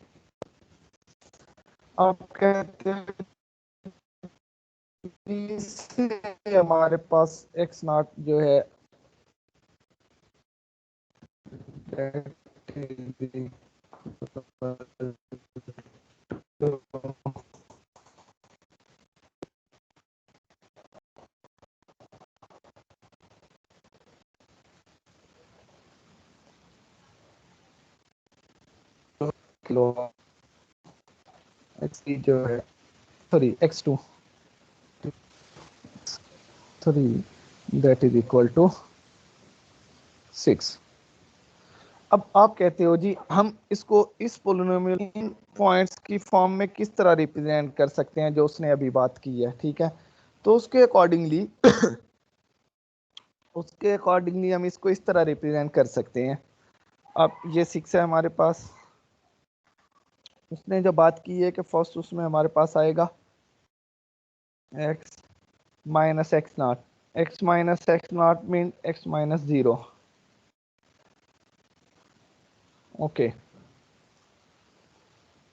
Speaker 2: आप कहते हैं कि हमारे पास x नॉट जो है किलो
Speaker 1: x3 जो है, sorry x2 3 that is equal to 6। अब आप कहते हो जी हम इसको इस पोलिनोमियल पॉइंट्स की फॉर्म में किस तरह रिप्रेजेंट कर सकते हैं जो उसने अभी बात की है, ठीक है। तो उसके अकॉर्डिंगली हम इसको इस तरह रिप्रेजेंट कर सकते हैं। अब ये 6 है हमारे पास, उसने जो बात की है कि फर्स्ट उसमें हमारे पास आएगा x minus x naught, x minus x not mean x minus 0, okay,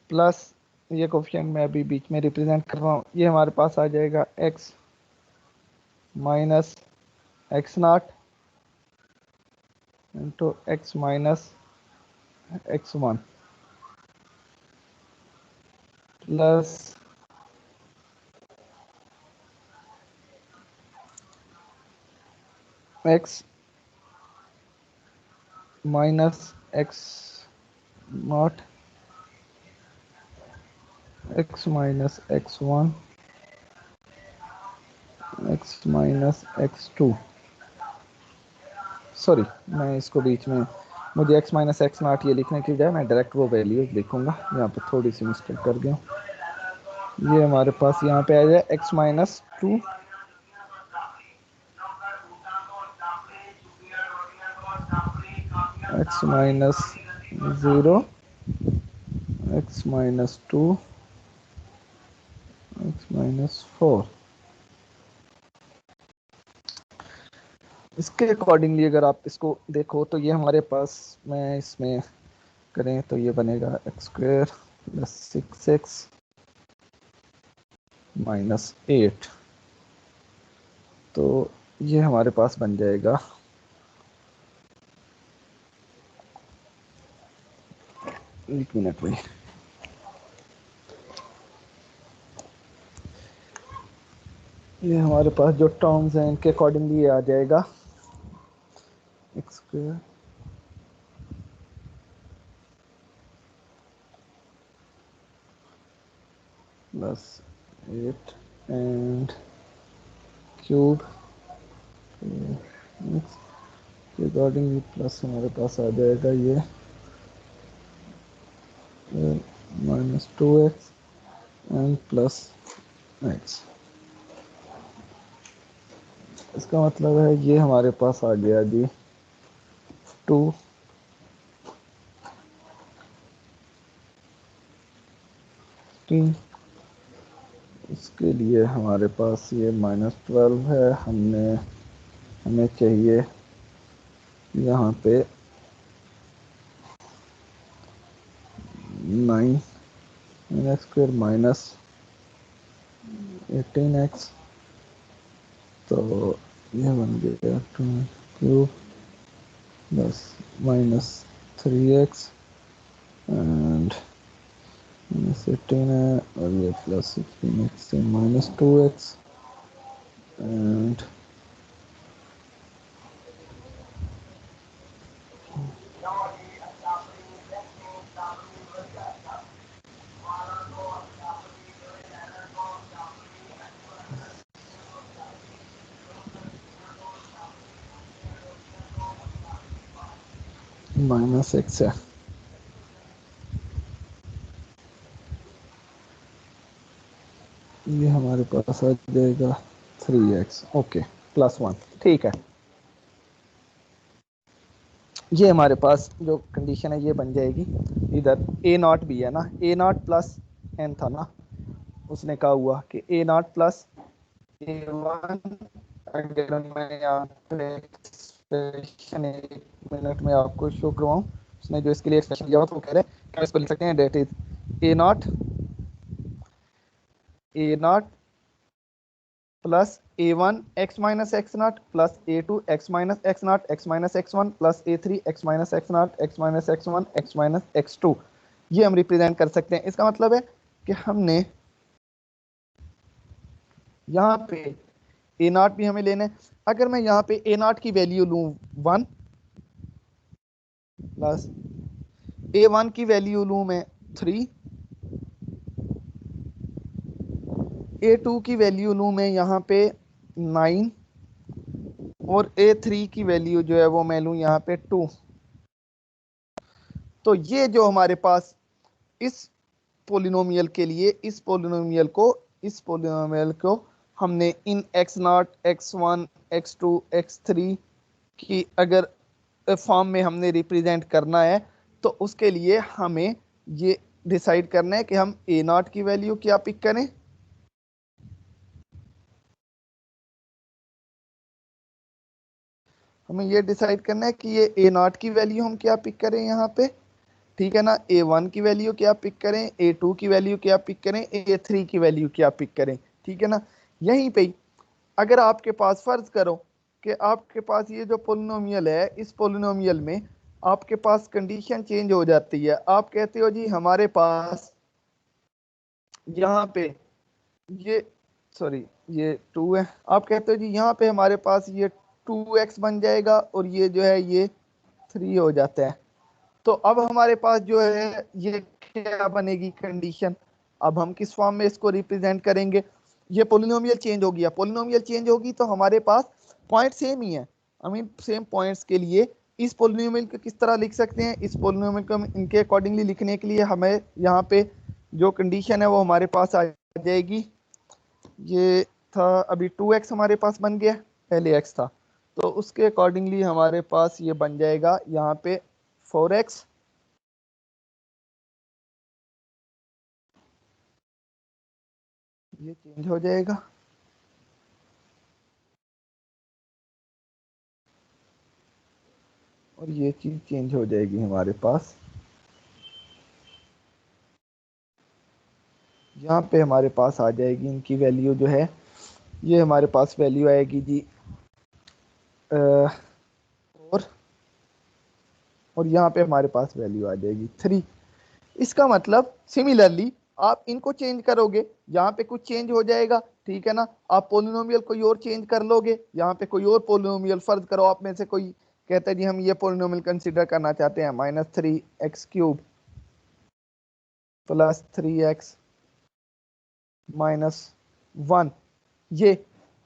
Speaker 1: plus ये कोफिशिएंट मैं अभी बीच में रिप्रेजेंट कर रहा हूँ, ये हमारे पास आ जाएगा x minus x naught into x minus x1 plus x minus x naught x minus x1 x minus x2, sorry मैं इसको बीच में, मुझे x माइनस एक्स नॉट ये लिखने की बजाय मैं डायरेक्ट वो वैल्यूज लिखूंगा, यहाँ पे थोड़ी सी मिस्टेक कर गया। ये हमारे पास यहाँ पे आ जाए x minus 2 x minus 0 x minus 2 x minus 4। इसके अकॉर्डिंगली अगर आप इसको देखो तो ये हमारे पास में इसमें करें तो ये बनेगा x square plus 6x minus 8, तो ये हमारे पास बन जाएगा, एक मिनट में, ये हमारे पास जो टर्म्स हैं इनके अकॉर्डिंगली ये आ जाएगा x square plus 8 and cube x के अकॉर्डिंगली प्लस हमारे पास आ जाएगा ये minus 2x and plus x। इसका मतलब है ये हमारे पास आ गया जी 2 3, इसके लिए हमारे पास ये माइनस 12 है, हमें चाहिए यहाँ पे 9 एक्स स्क्वायर माइनस 18x, तो ये बन गया 2 cube plus minus 3x and minus 18 है और ये प्लस 16x से minus 2x and minus x है। ये हमारे पास आ जाएगा 3x, ओके, प्लस 1, ठीक है। ये हमारे पास जो कंडीशन है ये बन जाएगी, इधर a नॉट भी है ना, a नॉट प्लस n था ना, उसने कहा हुआ कि a नॉट प्लस a1, अगर मैं यहाँ पे एक्सप्रेशन 1 मिनट में आपको शो करवाऊँ, उसने जो इसके लिए एक्सप्रेशन दिया हुआ तो वो कह रहे हैं क्या इसको लिख सकते हैं, that is a naught plus a1 x minus x naught plus a2 x minus x naught x minus x1 plus a3 x minus x naught x minus x1 x minus x2, ये हम represent कर सकते हैं। इसका मतलब है कि हमने यहाँ पे a नॉट भी हमें लेना है, अगर मैं यहाँ पे a नॉट की वैल्यू लूँ 1 प्लस a1 की वैल्यू लूँ मैं 3
Speaker 2: A2 की वैल्यू लूँ मैं यहाँ पे 9 और A3 की वैल्यू जो है वो मैं लूँ यहाँ पे 2। तो ये जो हमारे पास इस पोलिनोमियल के लिए इस पोलिनोमियल को हमने इन x0, x1, x2, x3 की अगर फॉर्म में हमने रिप्रेजेंट करना है तो उसके लिए हमें ये डिसाइड करना है कि हम a0 की वैल्यू क्या पिक करें, हमें ये डिसाइड करना है कि ये a0 की वैल्यू हम क्या पिक करें यहाँ पे, ठीक है ना। A1 की वैल्यू क्या पिक करें, A2 की वैल्यू क्या पिक करें, A3 की वैल्यू क्या पिक करें, ठीक है ना। यहीं पे अगर आपके पास फर्ज करो कि आपके पास ये जो पोलिनोमियल है, इस पोलिनोमियल में आपके पास कंडीशन चेंज हो जाती है। आप कहते हो जी हमारे पास यहाँ पे ये सॉरी ये 2 है, आप कहते हो जी यहाँ पे हमारे पास ये 2x बन जाएगा और ये जो है ये 3 हो जाता है। तो अब हमारे पास जो है ये क्या बनेगी कंडीशन, अब हम किस फॉर्म में इसको रिप्रेजेंट करेंगे। ये पोलिनोमियल चेंज हो गया, पोलिनोमियल चेंज होगी तो हमारे पास पॉइंट सेम ही है, आई मीन सेम पॉइंट्स के लिए इस पोलिनोमियल को किस तरह लिख सकते हैं, इस पोलिनोमियल को इनके अकॉर्डिंगली लिखने के लिए हमें यहाँ पे जो कंडीशन है वो हमारे पास आ जाएगी। ये था अभी 2x हमारे पास बन गया, पहले x था, तो उसके अकॉर्डिंगली हमारे पास ये बन जाएगा यहाँ पे 4x ये चेंज हो जाएगा और ये चीज चेंज हो जाएगी हमारे पास। यहाँ पे हमारे पास आ जाएगी इनकी वैल्यू जो है, ये हमारे पास वैल्यू आएगी जी और यहाँ पे हमारे पास वैल्यू आ जाएगी 3। इसका मतलब सिमिलरली आप इनको चेंज करोगे, यहाँ पे कुछ चेंज हो जाएगा, ठीक है ना। आप पोलिनोमियल कोई और चेंज कर लोगे, यहाँ पे कोई और पोलिनोमियल फर्ज करो आप में से कोई कहता है जी हम ये पोलिनोमियल कंसीडर करना चाहते हैं -3x³ + 3x - 1, ये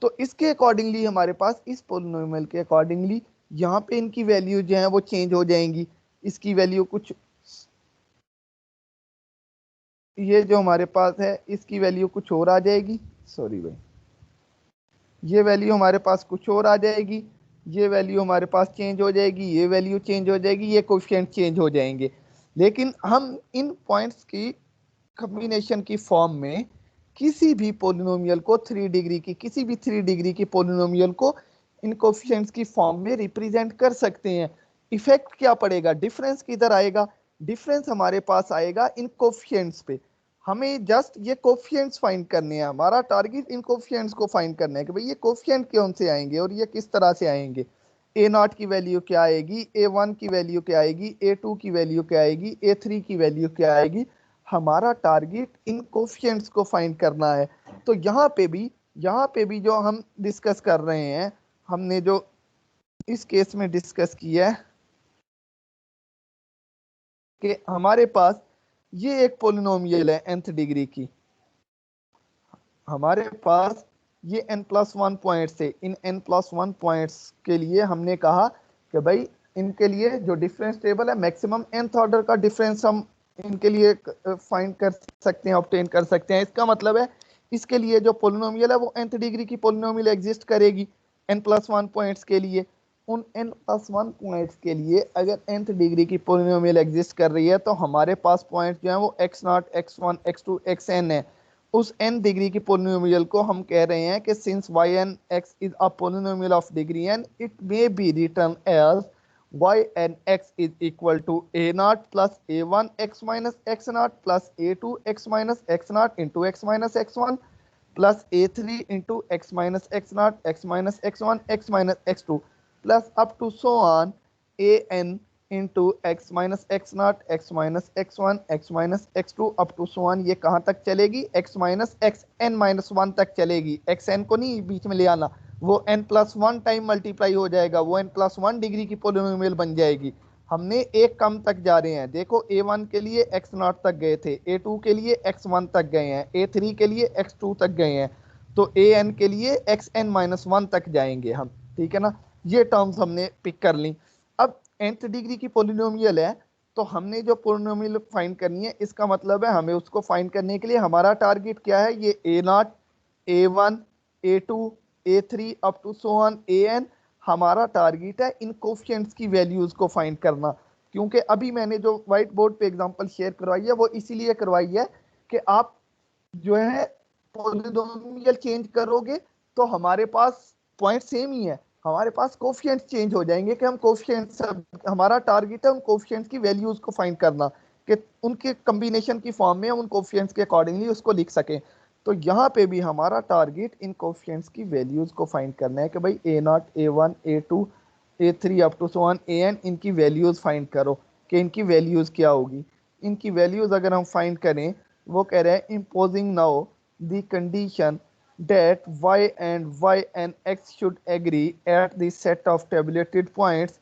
Speaker 2: तो इसके अकॉर्डिंगली हमारे पास इस पोलिनोमियल के अकॉर्डिंगली यहाँ पे इनकी वैल्यू जो है वो चेंज हो जाएंगी। इसकी वैल्यू कुछ ये जो हमारे पास है इसकी वैल्यू कुछ और आ जाएगी, सॉरी भाई, ये वैल्यू हमारे पास कुछ और आ जाएगी, ये वैल्यू हमारे पास चेंज हो जाएगी, ये वैल्यू चेंज हो जाएगी, ये कोएफिशिएंट चेंज हो जाएंगे। लेकिन हम इन पॉइंट्स की कॉम्बिनेशन की फॉर्म में किसी भी पोलिनोमियल को 3 डिग्री की किसी भी 3 डिग्री की पोलिनोमियल को इन कोएफिशिएंट्स की फॉर्म में रिप्रेजेंट कर सकते हैं। इफेक्ट क्या पड़ेगा, डिफरेंस किधर आएगा, डिफरेंस हमारे पास आएगा इन कोएफिशिएंट्स पे। हमें जस्ट ये कोएफिशिएंट्स फाइंड करने हैं, हमारा टारगेट इन कोएफिशिएंट्स को फाइंड करना है कि भाई ये कोएफिशिएंट कौन से आएंगे और ये किस तरह से आएंगे। A0 की वैल्यू क्या आएगी, A1 की वैल्यू क्या आएगी, A2 की वैल्यू क्या आएगी, A3 की वैल्यू क्या आएगी। हमारा टारगेट इन कोएफिशिएंट्स को फाइंड करना है। तो यहाँ पे भी जो हम डिस्कस कर रहे हैं, हमने जो इस केस में डिस्कस किया है कि हमारे पास ये एक पोलिनोमियल है nth डिग्री की, हमारे पास ये n+1 पॉइंट्स है, इन n+1 पॉइंट्स के लिए हमने कहा कि भाई इनके लिए जो डिफरेंस टेबल है मैक्सिमम nth ऑर्डर का डिफरेंस हम इनके लिए फाइंड कर सकते हैं, ऑब्टेन कर सकते हैं। इसका मतलब है इसके लिए जो पोलिनोमियल है वो nth डिग्री की पोलिनोमियल एग्जिस्ट करेगी n+1 पॉइंट्स के लिए। उन n+1 पॉइंट्स के लिए अगर nth डिग्री की पोलिनोमियल एग्जिस्ट कर रही है तो हमारे पास पॉइंट जो है वो x0, x1, x2, xn है। उस n डिग्री की पोलिनोमियल को हम कह रहे हैं कि since yn x is a polynomial of degree n, it may be written as yn x is equal to a0 plus a1 x minus x0 plus a2 x minus x0 into x minus x1 plus a3 into x minus x0 x minus x1 x minus x2 plus up to so on an into x minus x0 x minus x1 x minus x2 up to so on। ये कहाँ तक चलेगी, x minus xn minus 1 तक चलेगी। xn को नहीं बीच में ले आना, वो n+1 टाइम मल्टीप्लाई हो जाएगा, वो n+1 डिग्री की पोलिनोमियल बन जाएगी। हमने एक कम तक जा रहे हैं। देखो A1 के लिए x0 तक गए थे, A2 के लिए x1 तक गए हैं, A3 के लिए x2 तक गए हैं, तो AN के लिए xn-1 तक जाएंगे हम, ठीक है ना। ये टर्म्स हमने पिक कर ली। अब nth डिग्री की पोलिनोमियल है, तो हमने जो पोलिनोमियल फाइंड करनी है, इसका मतलब है हमें उसको फाइंड करने के लिए हमारा टारगेट क्या है, ये A0, A1, A2, A3 up to so on AN। हमारा टारगेट है इन कोफिशिएंट्स की वैल्यूज को फाइंड करना। क्योंकि अभी मैंने जो व्हाइट बोर्ड पे एग्जांपल शेयर करवाई है वो इसीलिए करवाई है कि आप जो है पॉलिनोमियल चेंज करोगे तो हमारे पास पॉइंट सेम ही है, हमारे पास कोफिशिएंट्स चेंज हो जाएंगे कि हम कोफिशिएंट्स, हमारा टारगेट है उन कोफिशिएंट्स की वैल्यूज को फाइंड करना कि उनके कॉम्बिनेशन की फॉर्म में हम उन कोफिशिएंट्स के अकॉर्डिंगली उसको लिख सकें। तो यहाँ पे भी हमारा टारगेट इन कोफिशिएंट्स की वैल्यूज को फाइंड करना है कि भाई A0, A1, A2, A3 up to so on AN, इनकी वैल्यूज फाइंड करो कि इनकी वैल्यूज क्या होगी। इनकी वैल्यूज अगर हम फाइंड करें, वो कह रहे हैं imposing now the condition that y and x should agree at the set of tabulated points,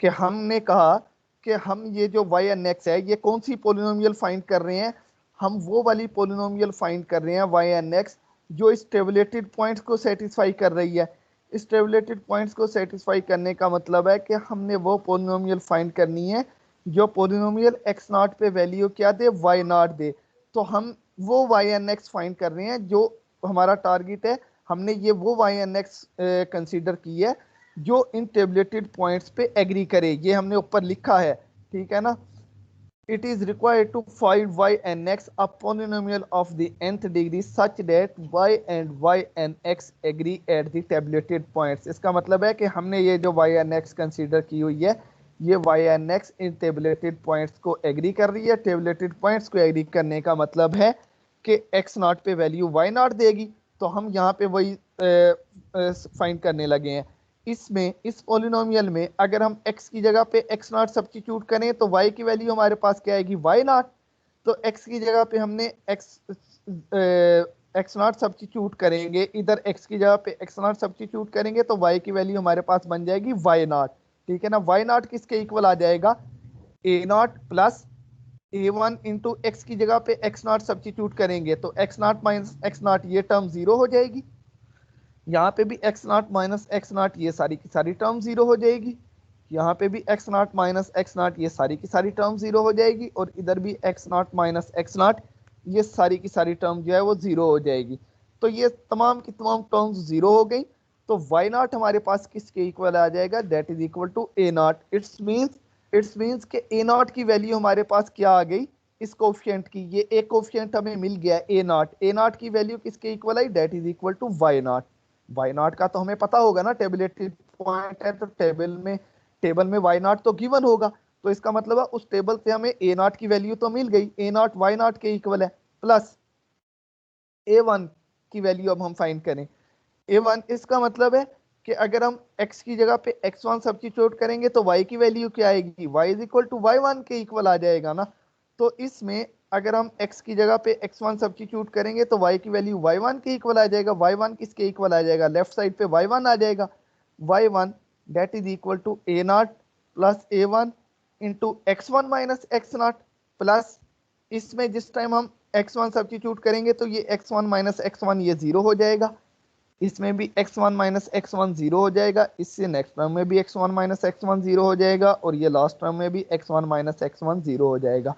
Speaker 2: कि हमने कहा कि हम ये जो y and x है, ये कौन सी पोलिनोमियल फाइंड कर रहे हैं, हम वो वाली पोलिनोमियल फाइंड कर रहे हैं y and x जो इस टेबुलेटेड पॉइंट्स को सेटिस्फाई कर रही है। इस टेबुलेटेड पॉइंट्स को सेटिस्फाई करने का मतलब है कि हमने वो पोलिनोमियल फाइंड करनी है जो पोलिनोमियल x0 पे वैल्यू क्या दे, y0 दे। तो हम वो y and x फाइंड कर रहे हैं, जो हमारा टारगेट है। हमने ये वो y and x कंसीडर की है जो इन टेबलेटेड पॉइंट्स पे एग्री करे, ये हमने ऊपर लिखा है, ठीक है ना। It is required to find y and x a polynomial of the nth degree such that y and x agree at the tabulated points। इसका मतलब है कि हमने ये जो y and x कंसीडर की हुई है, ये y and x in tabulated points को एग्री कर रही है। टेबलेटेड पॉइंट्स को एग्री करने का मतलब है कि x0 पे वैल्यू y0 देगी, तो हम यहाँ पे वही फाइंड करने लगे हैं। इसमें इस पोलिनोमियल में अगर हम x की जगह पे x0 सब्स्टिट्यूट करें तो y की वैल्यू हमारे पास क्या आएगी, y0। तो x की जगह पे हमने x0 सब्स्टिट्यूट करेंगे, इधर x की जगह पे x0 सब्स्टिट्यूट करेंगे तो y की वैल्यू हमारे पास बन जाएगी y0, ठीक है ना। y0 किसके इक्वल आ जाएगा, a0 plus A1 into x की जगह पे x0 सब्स्टिट्यूट करेंगे तो x0 माइनस x0 ये टर्म जीरो हो जाएगी। यहाँ पे भी x0 माइनस x0 ये सारी की सारी टर्म जीरो हो जाएगी। यहाँ पे भी x0 माइनस x0 ये सारी की सारी टर्म जीरो हो जाएगी, और इधर भी x0 माइनस x0 ये सारी की सारी टर्म जो है वो जीरो हो जाएगी। तो ये तमाम की तमाम टर्म्स जीरो हो गई। तो y0 हमारे पास किसके इक्वल आ जाएगा, that is equal to a0। It's means कि A0 की वैल्यू हमारे पास क्या आ गई, इस कोफिशिएंट की, ये एक कोफिशिएंट हमें मिल गया A0 की वैल्यू किसके इक्वल आई, that is equal to y0 का तो हमें पता होगा ना, टेबलेटेड पॉइंट है तो टेबल में y0 तो गिवन होगा। तो इसका मतलब है उस टेबल से हमें A0 की वैल्यू तो मिल गई, A0 y0 के इक्वल है, प्लस A1 की वैल्यू अब हम फाइंड करें। A1 इसका मतलब है कि अगर हम x की जगह पे x1 सब्स्टिट्यूट करेंगे तो y की वैल्यू क्या आएगी, y is equal to y1 के इक्वल आ जाएगा ना। तो इसमें अगर हम x की जगह पे x1 सब्स्टिट्यूट करेंगे तो y की वैल्यू y1 के इक्वल आ जाएगा। y1 किसके इक्वल आ जाएगा, लेफ्ट साइड पे y1 आ जाएगा। y1 that is equal to a0 plus a1 into x1 minus x0, plus इसमें जिस टाइम हम x1 सब्स्टिट्यूट करेंगे तो ये x1 माइनस x1 ये जीरो हो जाएगा, इसमें भी x1 माइनस x1 जीरो हो जाएगा, इससे नेक्स्ट टर्म में भी x1 माइनस x1 जीरो हो जाएगा, और ये लास्ट टर्म में भी x1 माइनस x1 जीरो हो जाएगा।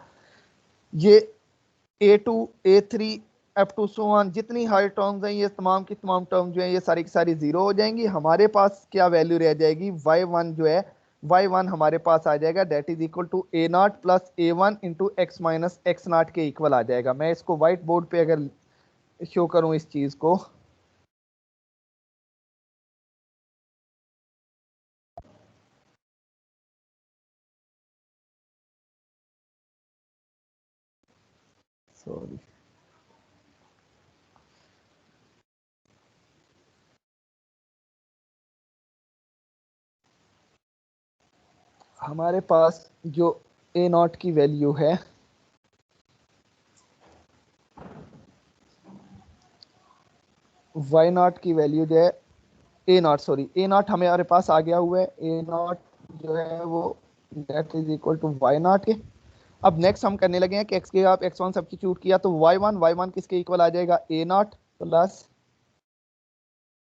Speaker 2: ये A2, A3 up to so on जितनी हाई टर्म्स हैं, ये तमाम की तमाम टर्म जो है ये सारी की सारी जीरो हो जाएंगी। हमारे पास क्या वैल्यू रह जाएगी, y1 जो है, y1 हमारे पास आ जाएगा that is equal to A0 plus A1 into x minus x0 के इक्वल आ जाएगा। मैं इसको व्हाइट बोर्ड पे अगर शो करूं इस चीज को, सॉरी, हमारे पास जो A0 की वैल्यू है, y0 की वैल्यू जो है A0 हमारे पास आ गया हुआ है। A0 जो है वो that is equal to y naught के। अब नेक्स्ट हम करने लगे हैं कि एक्स के आप x1 सब्स्टिट्यूट किया तो y1 किसके इक्वल आ जाएगा, a नॉट प्लस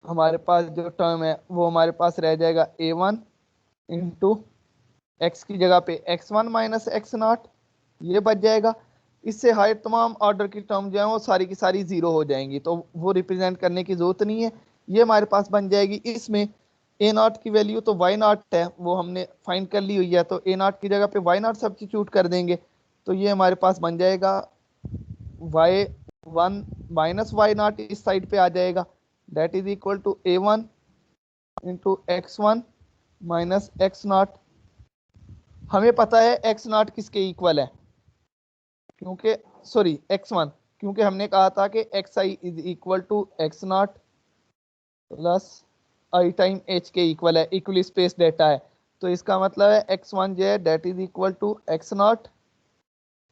Speaker 2: हमारे पास जो टर्म है वो हमारे पास रह जाएगा a1 इंटू एक्स की जगह पे x1 माइनस एक्स नॉट, ये बच जाएगा। इससे हायर तमाम ऑर्डर की टर्म जो है वो सारी की सारी जीरो हो जाएंगी, तो वो रिप्रेजेंट करने की जरूरत नहीं है, ये हमारे पास बन जाएगी। इसमें ए नॉट की वैल्यू तो वाई नॉट है, वो हमने फाइंड कर ली हुई है, तो ए नॉट की जगह पे वाई नॉट सब्स्टिट्यूट कर देंगे, तो ये हमारे पास बन जाएगा y1 माइनस वाई नॉट इस साइड पे आ जाएगा, that is equal to a1 into x1 minus x naught. हमें पता है एक्स नॉट किसके इक्वल है, क्योंकि सॉरी x1, क्योंकि हमने कहा था कि xi is equal to x naught plus i time h के इक्वल है, इक्वली स्पेस डेटा है, तो इसका मतलब है x1 जो है that is equal to x naught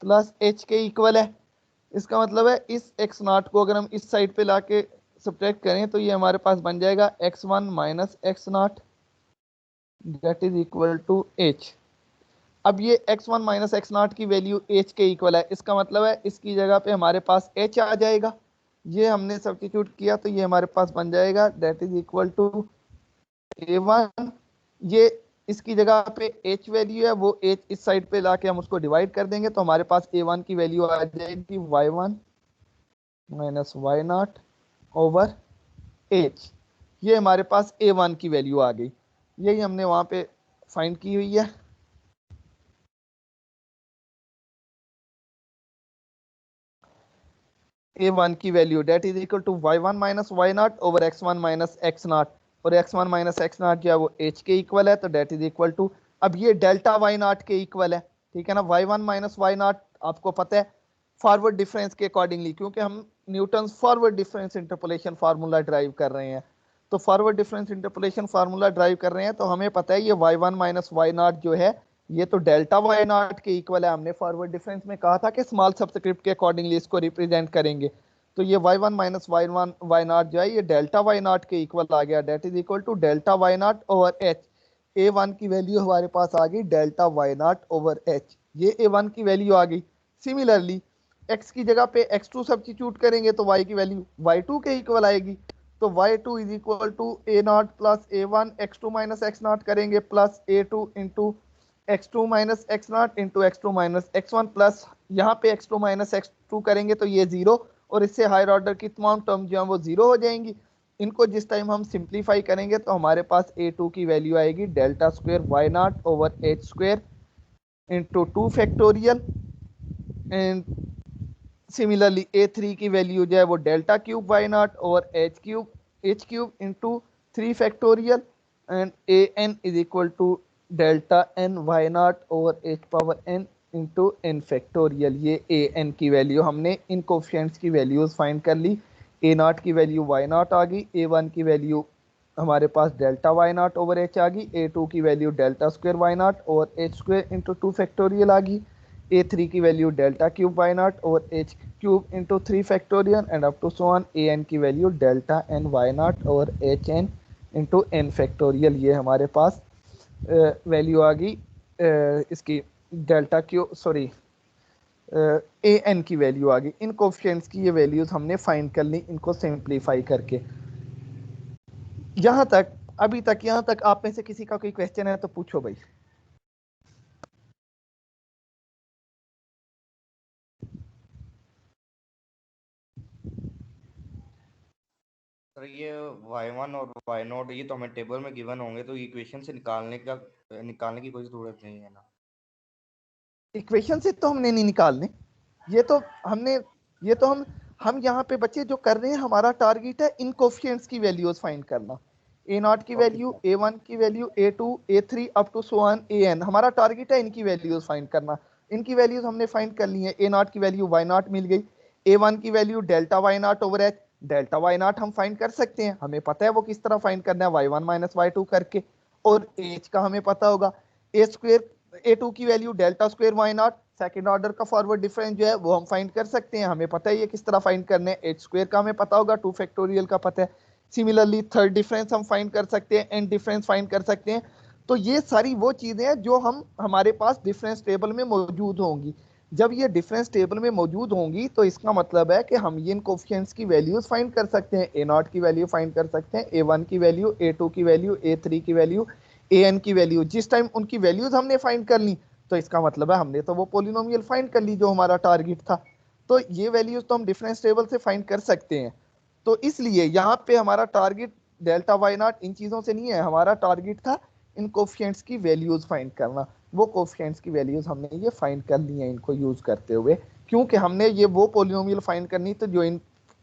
Speaker 2: plus h के इक्वल है। इसका मतलब है इस एक्स नॉट को अगर हम इस साइड पे लाके सब्ट्रैक्ट करें तो ये हमारे पास बन जाएगा x1 minus x naught that is equal to h. अब ये x1 माइनस एक्स नॉट की वैल्यू h के इक्वल है, इसका मतलब है इसकी जगह पे हमारे पास h आ जाएगा, ये हमने सब्स्टिट्यूट किया तो ये हमारे पास बन जाएगा that is equal to a1, ये इसकी जगह पे h वैल्यू है, वो h इस साइड पे लाके हम उसको डिवाइड कर देंगे तो हमारे पास a1 की वैल्यू आ जाएगी y1 minus y naught over h, ये हमारे पास a1 की वैल्यू आ गई, यही हमने वहां पे फाइंड की हुई है। a1 की value that is equal to y1 minus y naught over x1 minus x naught, और x1 माइनस एक्स नॉट जो है वो h के इक्वल है, तो डेट इज इक्वल टू, अब ये डेल्टा y नॉट के इक्वल है, ठीक है ना। y1 माइनस वाई नॉट आपको पता है फॉरवर्ड डिफरेंस के अकॉर्डिंगली, क्योंकि हम Newton forward difference interpolation formula drive कर रहे हैं, तो forward difference interpolation formula drive कर रहे हैं, तो हमें पता है ये y1 माइनस वाई नॉट जो है ये तो डेल्टा वाई नॉट के इक्वल है। हमने फॉरवर्ड डिफरेंस में कहा था कि स्मॉल सबस्क्रिप्ट के अकॉर्डिंगली इसको रिप्रेजेंट करेंगे, तो ये y1 माइनस वाई नॉट जो है ये डेल्टा वाई नॉट के इक्वल आ गया, that is equal to delta y naught over h. a1 की वैल्यू हमारे पास आ गई delta y naught over h, ये a1 की वैल्यू आ गई। सिमिलरली x की जगह पे x2 सब्स्टिट्यूट करेंगे तो y की वैल्यू y2 के इक्वल आएगी, तो y2 is equal to a naught plus a1 x2 minus x naught करेंगे plus a2 into x2 minus x naught into x2 minus x1 plus यहाँ पे x2 माइनस x2 करेंगे तो ये जीरो, और इससे हायर ऑर्डर की तमाम टर्म जो है वो जीरो हो जाएंगी। इनको जिस टाइम हम सिंप्लीफाई करेंगे तो हमारे पास a2 की वैल्यू आएगी delta square y naught over h square into 2 factorial, and similarly a3 की वैल्यू जो है वो delta cube y naught over h cube into 3 factorial, and a n is equal to delta n y naught over h power n into n factorial. ये a n की value, हमने इन coefficients की values find कर ली। A naught की value y naught आ गई, a1 की वैल्यू हमारे पास delta y naught over h आ गई, a2 की value delta square y naught over h square into 2 factorial आ गई, a3 की value delta cube y naught over h cube into 3 factorial, and up to so on an की value delta n y naught over h n into n factorial. ये हमारे पास value आ गई इसकी delta q sorry a n की value आ गई। इन कोफिशिएंट्स की ये वैल्यूज हमने फाइंड कर ली इनको सिंप्लीफाई करके। यहाँ तक अभी तक यहाँ तक आप में से किसी का कोई क्वेश्चन है तो पूछो भाई।
Speaker 4: सर ये y1 और y0 ये तो हमें टेबल में गिवन होंगे, तो इक्वेशन से निकालने की कोई जरूरत नहीं है ना।
Speaker 2: इक्वेशन से तो हमने नहीं निकालने, ये तो हम यहाँ पे बच्चे जो कर रहे हैं, हमारा टारगेट है इन कोफिशिएंट्स की वैल्यूज फाइंड करना। ए नॉट की वैल्यू, a1 की value, a2, a3 up to so on an, हमारा टारगेट है इनकी वैल्यूज फाइंड करना। इनकी वैल्यूज हमने फाइंड कर ली है। ए नॉट की वैल्यू y नॉट मिल गई, a1 की value delta y naught over h, delta y naught हम फाइंड कर सकते हैं, हमें पता है वो किस तरह फाइंड करना है, y1 माइनस y2 करके, और एच का हमें पता होगा ए स्क्वायर, a2 की value delta square y naught, second order का फॉरवर्ड डिफरेंस जो है वो हम फाइंड कर सकते हैं, हमें पता है ये किस तरह फाइंड करने हैं, एच स्क्वायर का हमें पता होगा, 2 फैक्टोरियल का पता है। सिमिलरली थर्ड डिफरेंस हम फाइंड कर सकते हैं, एंड डिफरेंस फाइंड कर सकते हैं। तो ये सारी वो चीजें हैं जो हम हमारे पास डिफरेंस टेबल में मौजूद होंगी। जब ये डिफरेंस टेबल में मौजूद होंगी तो इसका मतलब है कि हम ये इन कोफिशिएंट्स की वैल्यूज फाइंड कर सकते हैं। ए नॉट की वैल्यू फाइंड कर सकते हैं, A1 की वैल्यू, A2 की वैल्यू, A3 की वैल्यू, AN की वैल्यू। जिस टाइम उनकी वैल्यूज हमने फाइंड कर ली तो इसका मतलब है हमने तो वो पोलिनोमियल फाइंड कर ली जो हमारा टारगेट था। तो ये वैल्यूज तो हम डिफरेंस टेबल से फाइंड कर सकते हैं। तो इसलिए यहाँ पे हमारा टारगेट डेल्टा वाई नॉट इन चीजों से नहीं है, हमारा टारगेट था इन कोफिशिएंट्स की वैल्यूज फाइंड करना। वो कोफिशिएंट्स की वैल्यूज हमने ये फाइंड कर ली हैं इनको यूज करते हुए, क्योंकि हमने ये वो पोलिनोमियल फाइंड करनी तो जो इन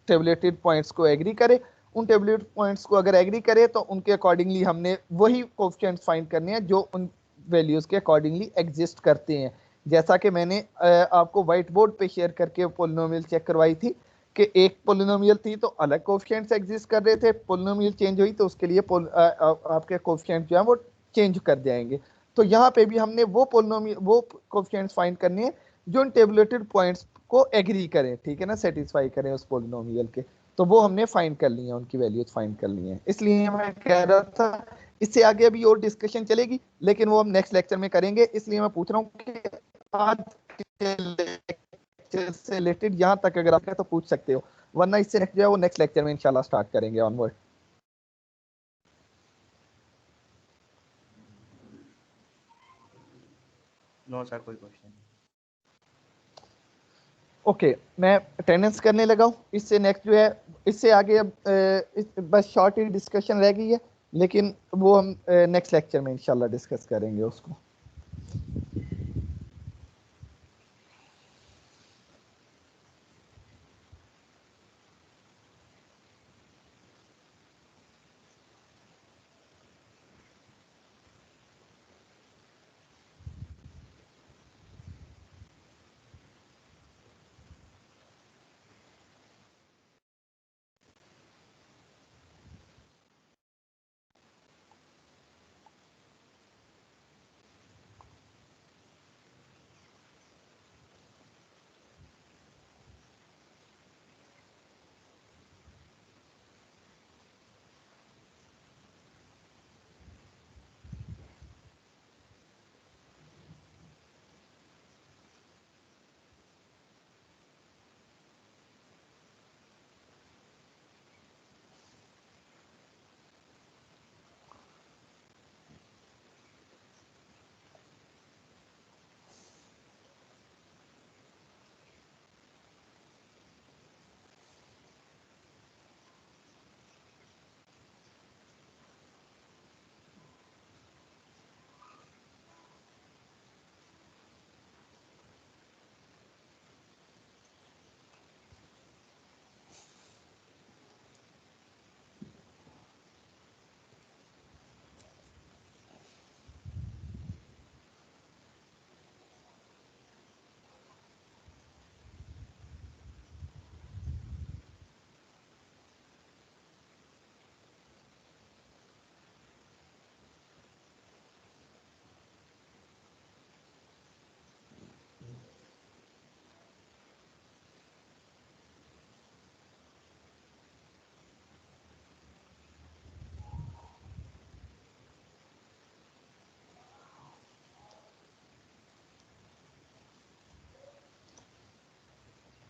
Speaker 2: टेबलेटेड पॉइंट्स को एग्री करे। उन टेबलेटेड पॉइंट्स को अगर एग्री करे तो उनके अकॉर्डिंगली हमने वही कोफिशिएंट्स फाइंड करने हैं जो उन वैल्यूज के अकॉर्डिंगली एग्जिस्ट करते हैं। जैसा कि मैंने आपको व्हाइट बोर्ड पे शेयर करके पोलिनोमियल चेक करवाई थी कि एक पोलिनोमियल थी तो अलग कोफिशिएंट्स एग्जिस्ट कर रहे थे, पोलिनोमियल चेंज हुई तो उसके लिए आपके कोफिशिएंट जो है वो चेंज कर जाएंगे। तो यहाँ पे भी हमने वो पोलिनोमियल वो कोफिशिएंट्स फाइंड करने हैं जो इन टेबुलेटेड पॉइंट्स को एग्री करें, ठीक है ना, सेटिस्फाई करें उस पोलिनोमियल के। तो वो हमने फाइंड कर ली है, उनकी वैल्यूज फाइंड कर ली हैं। इसलिए मैं कह रहा था इससे आगे अभी और डिस्कशन चलेगी लेकिन वो हम नेक्स्ट लेक्चर में करेंगे। इसलिए मैं पूछ रहा हूँ कि आज के लेक्चर से रिलेटेड यहाँ तक अगर आप तो पूछ सकते हो, वरना इससे नेक्स्ट जो है वो नेक्स्ट लेक्चर में इंशाल्लाह स्टार्ट करेंगे ऑनवर्ड।
Speaker 4: नो सर, कोई क्वेश्चन।
Speaker 2: ओके मैं अटेंडेंस करने लगा हूँ। इससे नेक्स्ट जो है इससे आगे अब बस शॉर्ट ही डिस्कशन रह गई है लेकिन वो हम नेक्स्ट लेक्चर में इंशाल्लाह डिस्कस करेंगे उसको।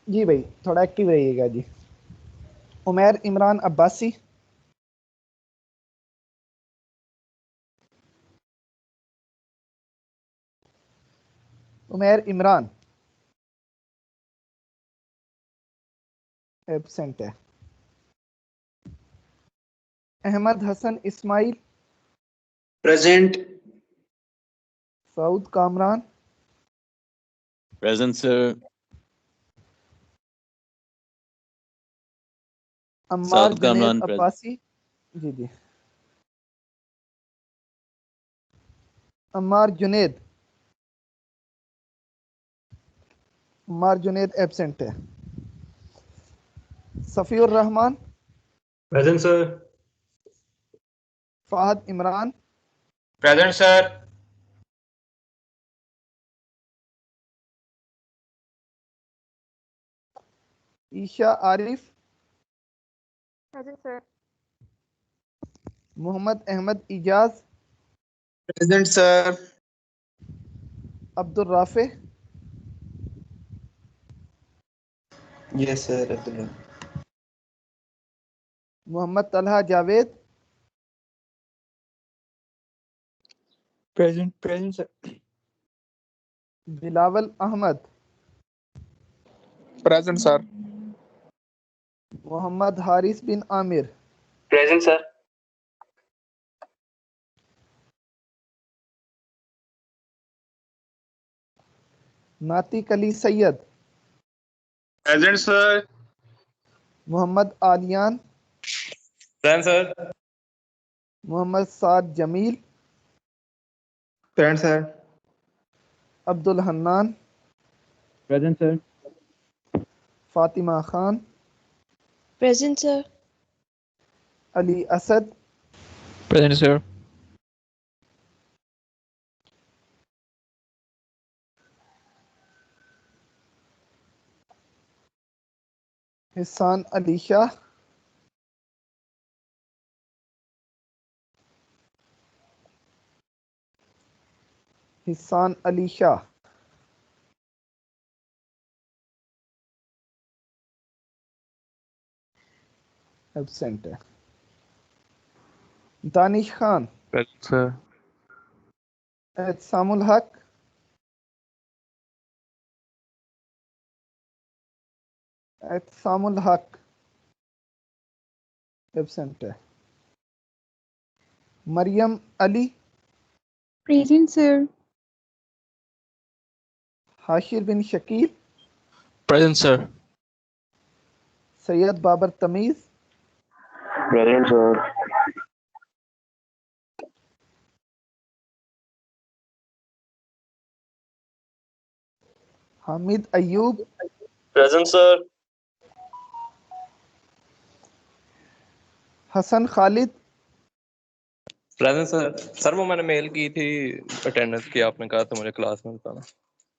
Speaker 2: जी भाई थोड़ा एक्टिव रहिएगा जी। उमैर इमरान अब्बासी, उमैर इमरान एब्सेंट है। Ahmed Hasan Ismail,
Speaker 5: present.
Speaker 2: Saud Kamran,
Speaker 6: Present, sir.
Speaker 2: Ammar
Speaker 6: Saud
Speaker 2: Junaid
Speaker 6: Kamran, present.
Speaker 2: Abbasi, जी जी अम्मार जुनेद, अम्मार जुनेद एब्सेंट है। Safiur Rehman,
Speaker 5: present sir.
Speaker 2: Fahad Imran,
Speaker 5: present sir.
Speaker 2: Esha Arif,
Speaker 7: present sir.
Speaker 2: Mohammad Ahmed Ijaz,
Speaker 5: Present, sir.
Speaker 2: Abdul Rafay,
Speaker 5: Yes, sir. Abdullah.
Speaker 2: Mohammad Talha Javed,
Speaker 5: Present, sir.
Speaker 2: Bilawal Ahmed,
Speaker 5: Present, sir.
Speaker 2: Mohammad Haris bin Amir,
Speaker 5: Present, sir.
Speaker 2: Natiq Ali Syed,
Speaker 5: Present, sir.
Speaker 2: Mohammad Aliyan,
Speaker 5: Present, sir.
Speaker 2: Mohammad Saad Jameel,
Speaker 5: Present, sir.
Speaker 2: Abdul Hannan,
Speaker 5: Present, sir.
Speaker 2: Fatima Khan,
Speaker 6: Present, sir.
Speaker 2: Ali Asad,
Speaker 5: Present, sir.
Speaker 2: हिसान अली शाह, हिसान Ali Shah, absent है। Danish Khan,
Speaker 5: Present, sir.
Speaker 2: एहसामुल हक, एहसामुल हक, absent है। Maryam Ali,
Speaker 6: Present, sir.
Speaker 2: Hashir बिन Shakeel,
Speaker 5: Present, sir.
Speaker 2: Syed Babar Tamiz,
Speaker 5: Present, sir.
Speaker 2: Hamid Ayub,
Speaker 5: Present, sir.
Speaker 2: Hasan Khalid,
Speaker 7: present sir वो मैंने mail की थी अटेंडेंस की, आपने कहा था मुझे क्लास में बताना।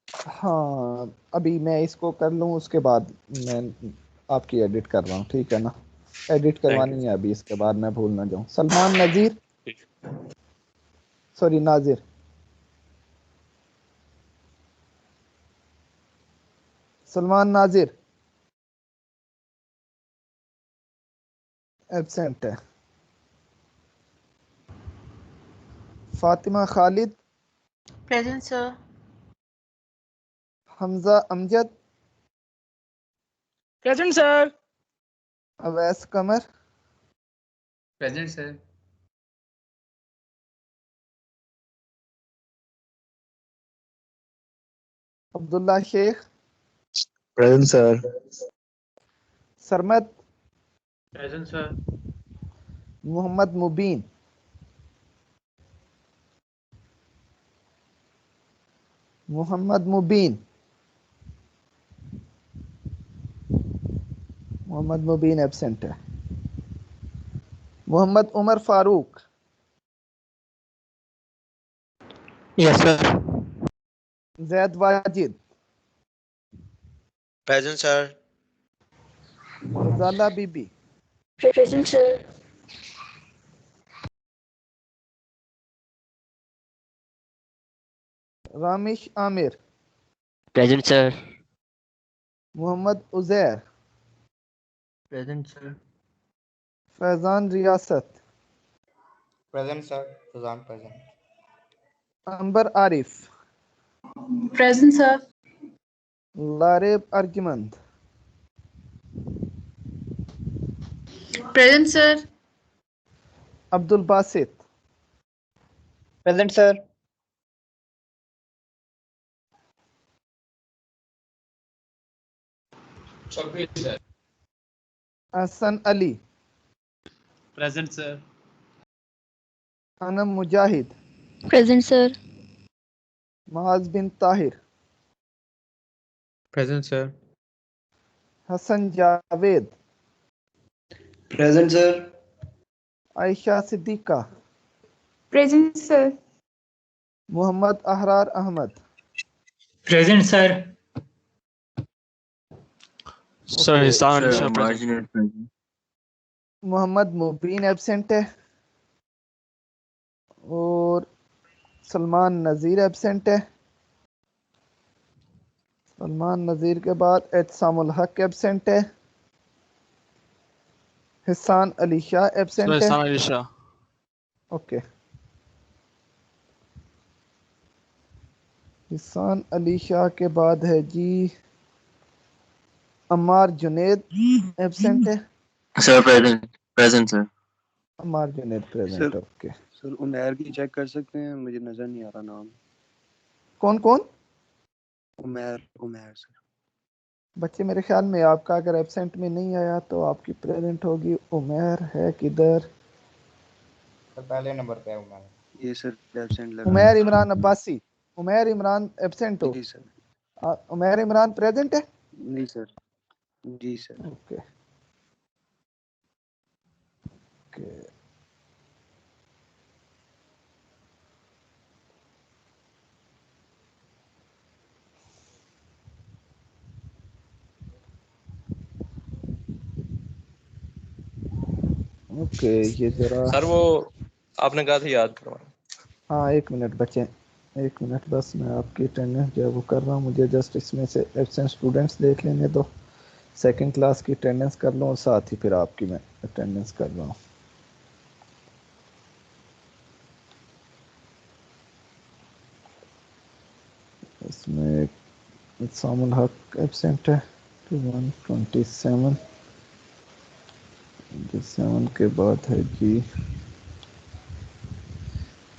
Speaker 2: हाँ अभी मैं इसको कर लूँ, उसके बाद मैं आपकी एडिट कर रहा हूँ, ठीक है ना? एडिट करवानी है अभी, इसके बाद मैं भूल ना जाऊँ। सलमान नज़ीर, सॉरी नाजिर, सलमान नाजिर एब्सेंट है। Fatima Khalid,
Speaker 6: Present, sir.
Speaker 2: Hamza Amjad,
Speaker 5: Present, sir.
Speaker 2: Awais Qamar,
Speaker 5: Present, sir.
Speaker 2: Abdullah Sheikh,
Speaker 5: Present, sir.
Speaker 2: Sarmad,
Speaker 5: Present, sir.
Speaker 2: Mohammad Mubeen, Mohammad Mubeen, Mohammad Mubeen absent है। Mohammad Umar Farooq,
Speaker 5: Yes, sir.
Speaker 2: Zaid Wajid,
Speaker 3: Present, sir.
Speaker 2: गजाला बीबी,
Speaker 6: Present, sir.
Speaker 2: Ramish Aamir,
Speaker 8: Present, sir.
Speaker 2: Mohammad Uzair,
Speaker 8: Present, sir.
Speaker 2: Faizan Riyasat,
Speaker 4: present sir, Faizan present.
Speaker 2: Amber Arif,
Speaker 6: Present, sir.
Speaker 2: Laraib Arjumand,
Speaker 6: Present, sir.
Speaker 2: Abdul Basit,
Speaker 5: Present, sir.
Speaker 2: Hasan Ali,
Speaker 5: Present, sir.
Speaker 2: Anam Mujahid,
Speaker 6: Present, sir.
Speaker 2: Maaz bin Tahir,
Speaker 5: Present, sir.
Speaker 2: Hasan Javed,
Speaker 5: Present, sir.
Speaker 2: Ayesha Siddiqa,
Speaker 6: Present, sir.
Speaker 2: Mohammad Ahrar Ahmed,
Speaker 5: Present, sir.
Speaker 7: Sir Hisan
Speaker 5: Sir,
Speaker 7: Shah present।
Speaker 5: marginal present.
Speaker 2: Mohammad Mubeen absent है, और सलमान नज़ीर absent है। सलमान नज़ीर के बाद एहसामुल हक absent है। हिसान Ali Shah absent है।
Speaker 9: Ali Shah.
Speaker 2: Okay, हिसान अली शाह के बाद है जी अम्मार जुनेद एब्सेंट है।
Speaker 8: Sir present sir.
Speaker 2: Ammar Junaid present. Okay
Speaker 10: sir Umair की चेक कर सकते हैं, मुझे नजर नहीं आ रहा नाम।
Speaker 2: कौन कौन?
Speaker 10: उमैर सर।
Speaker 2: बच्चे मेरे ख्याल में आपका अगर एब्सेंट में नहीं आया तो आपकी प्रेजेंट होगी। उमैर है किधर?
Speaker 4: सर पहले नंबर पे है उमैर।
Speaker 10: ये सर एब्सेंट लग रहा
Speaker 2: उमैर
Speaker 10: है।
Speaker 2: इमरान अब्बासी। उमैर इमरान एब्सेंट हो?
Speaker 10: जी सर।
Speaker 2: उमैर इमरान प्रेजेंट है?
Speaker 10: नहीं सर। जी सर।
Speaker 2: Okay okay. ओके ये जरा
Speaker 7: सर वो आपने कहा था याद करवाना।
Speaker 2: हाँ 1 मिनट बचे, 1 मिनट बस। मैं आपकी अटेंडेंस जो है वो कर रहा हूँ। मुझे जस्ट इसमें से एब्सेंट स्टूडेंट्स देख लेने दो। सेकंड क्लास की अटेंडेंस कर लूँ और साथ ही फिर आपकी मैं अटेंडेंस कर रहा हूँ। इसमें इसामुल हक एब्सेंट है। 127 7 के बाद है जी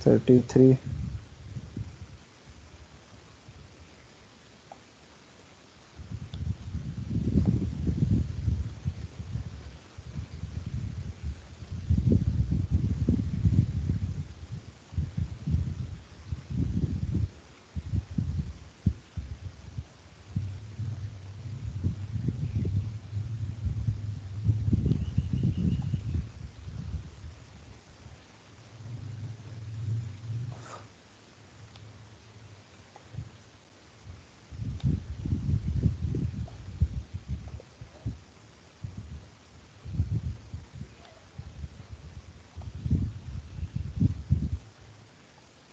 Speaker 2: 33।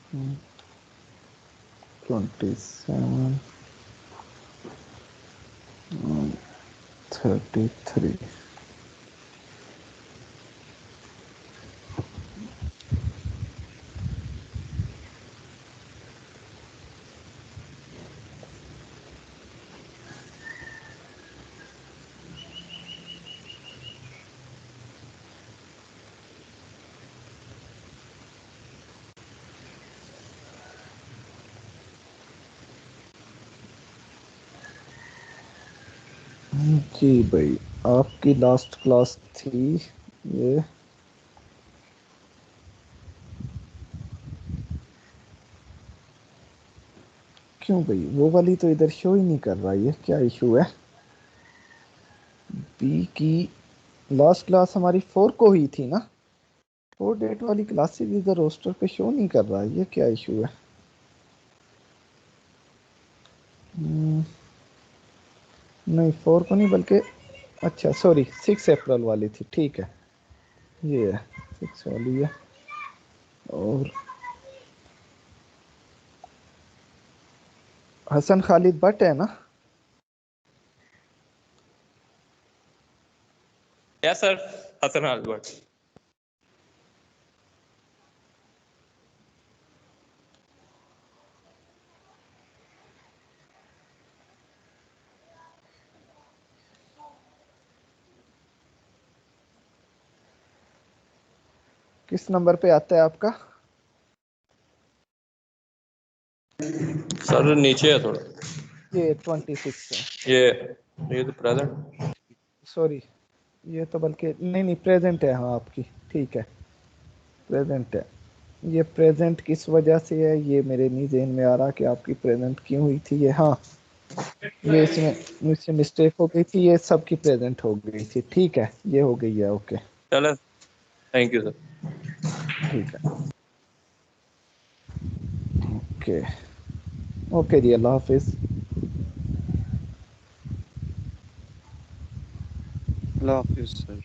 Speaker 2: Hmm. 27 33। जी भाई आपकी लास्ट क्लास थी ये। क्यों भाई वो वाली तो इधर शो ही नहीं कर रहा, ये क्या इशू है? बी की लास्ट क्लास हमारी 4 को ही थी ना। 4 डेट वाली क्लासेस इधर रोस्टर पे शो नहीं कर रहा, ये क्या इशू है? नहीं 4 को नहीं बल्कि अच्छा सॉरी 6 अप्रैल वाली थी। ठीक है ये है 6 वाली है। और हसन खालिद भट्ट है ना?
Speaker 7: Yes sir, Hasan Albert.
Speaker 2: किस नंबर पे आता है आपका?
Speaker 7: सर नीचे है थोड़ा।
Speaker 2: ये 26 है।
Speaker 7: ये तो प्रेजेंट।
Speaker 2: सॉरी ये तो बल्कि नहीं प्रेजेंट है। हाँ आपकी ठीक है प्रेजेंट है। ये प्रेजेंट किस वजह से है ये मेरे नहीं ज़हन में आ रहा कि आपकी प्रेजेंट क्यों हुई थी। ये हाँ ये इसमें मुझसे मिस्टेक हो गई थी, ये सबकी प्रेजेंट हो गई थी। ठीक है ये हो गई है। ओके
Speaker 7: चलो थैंक यू सर।
Speaker 2: ठीक है ओके ओके जी अल्लाह हाफिज़।
Speaker 10: अल्लाह हाफिज़ सर।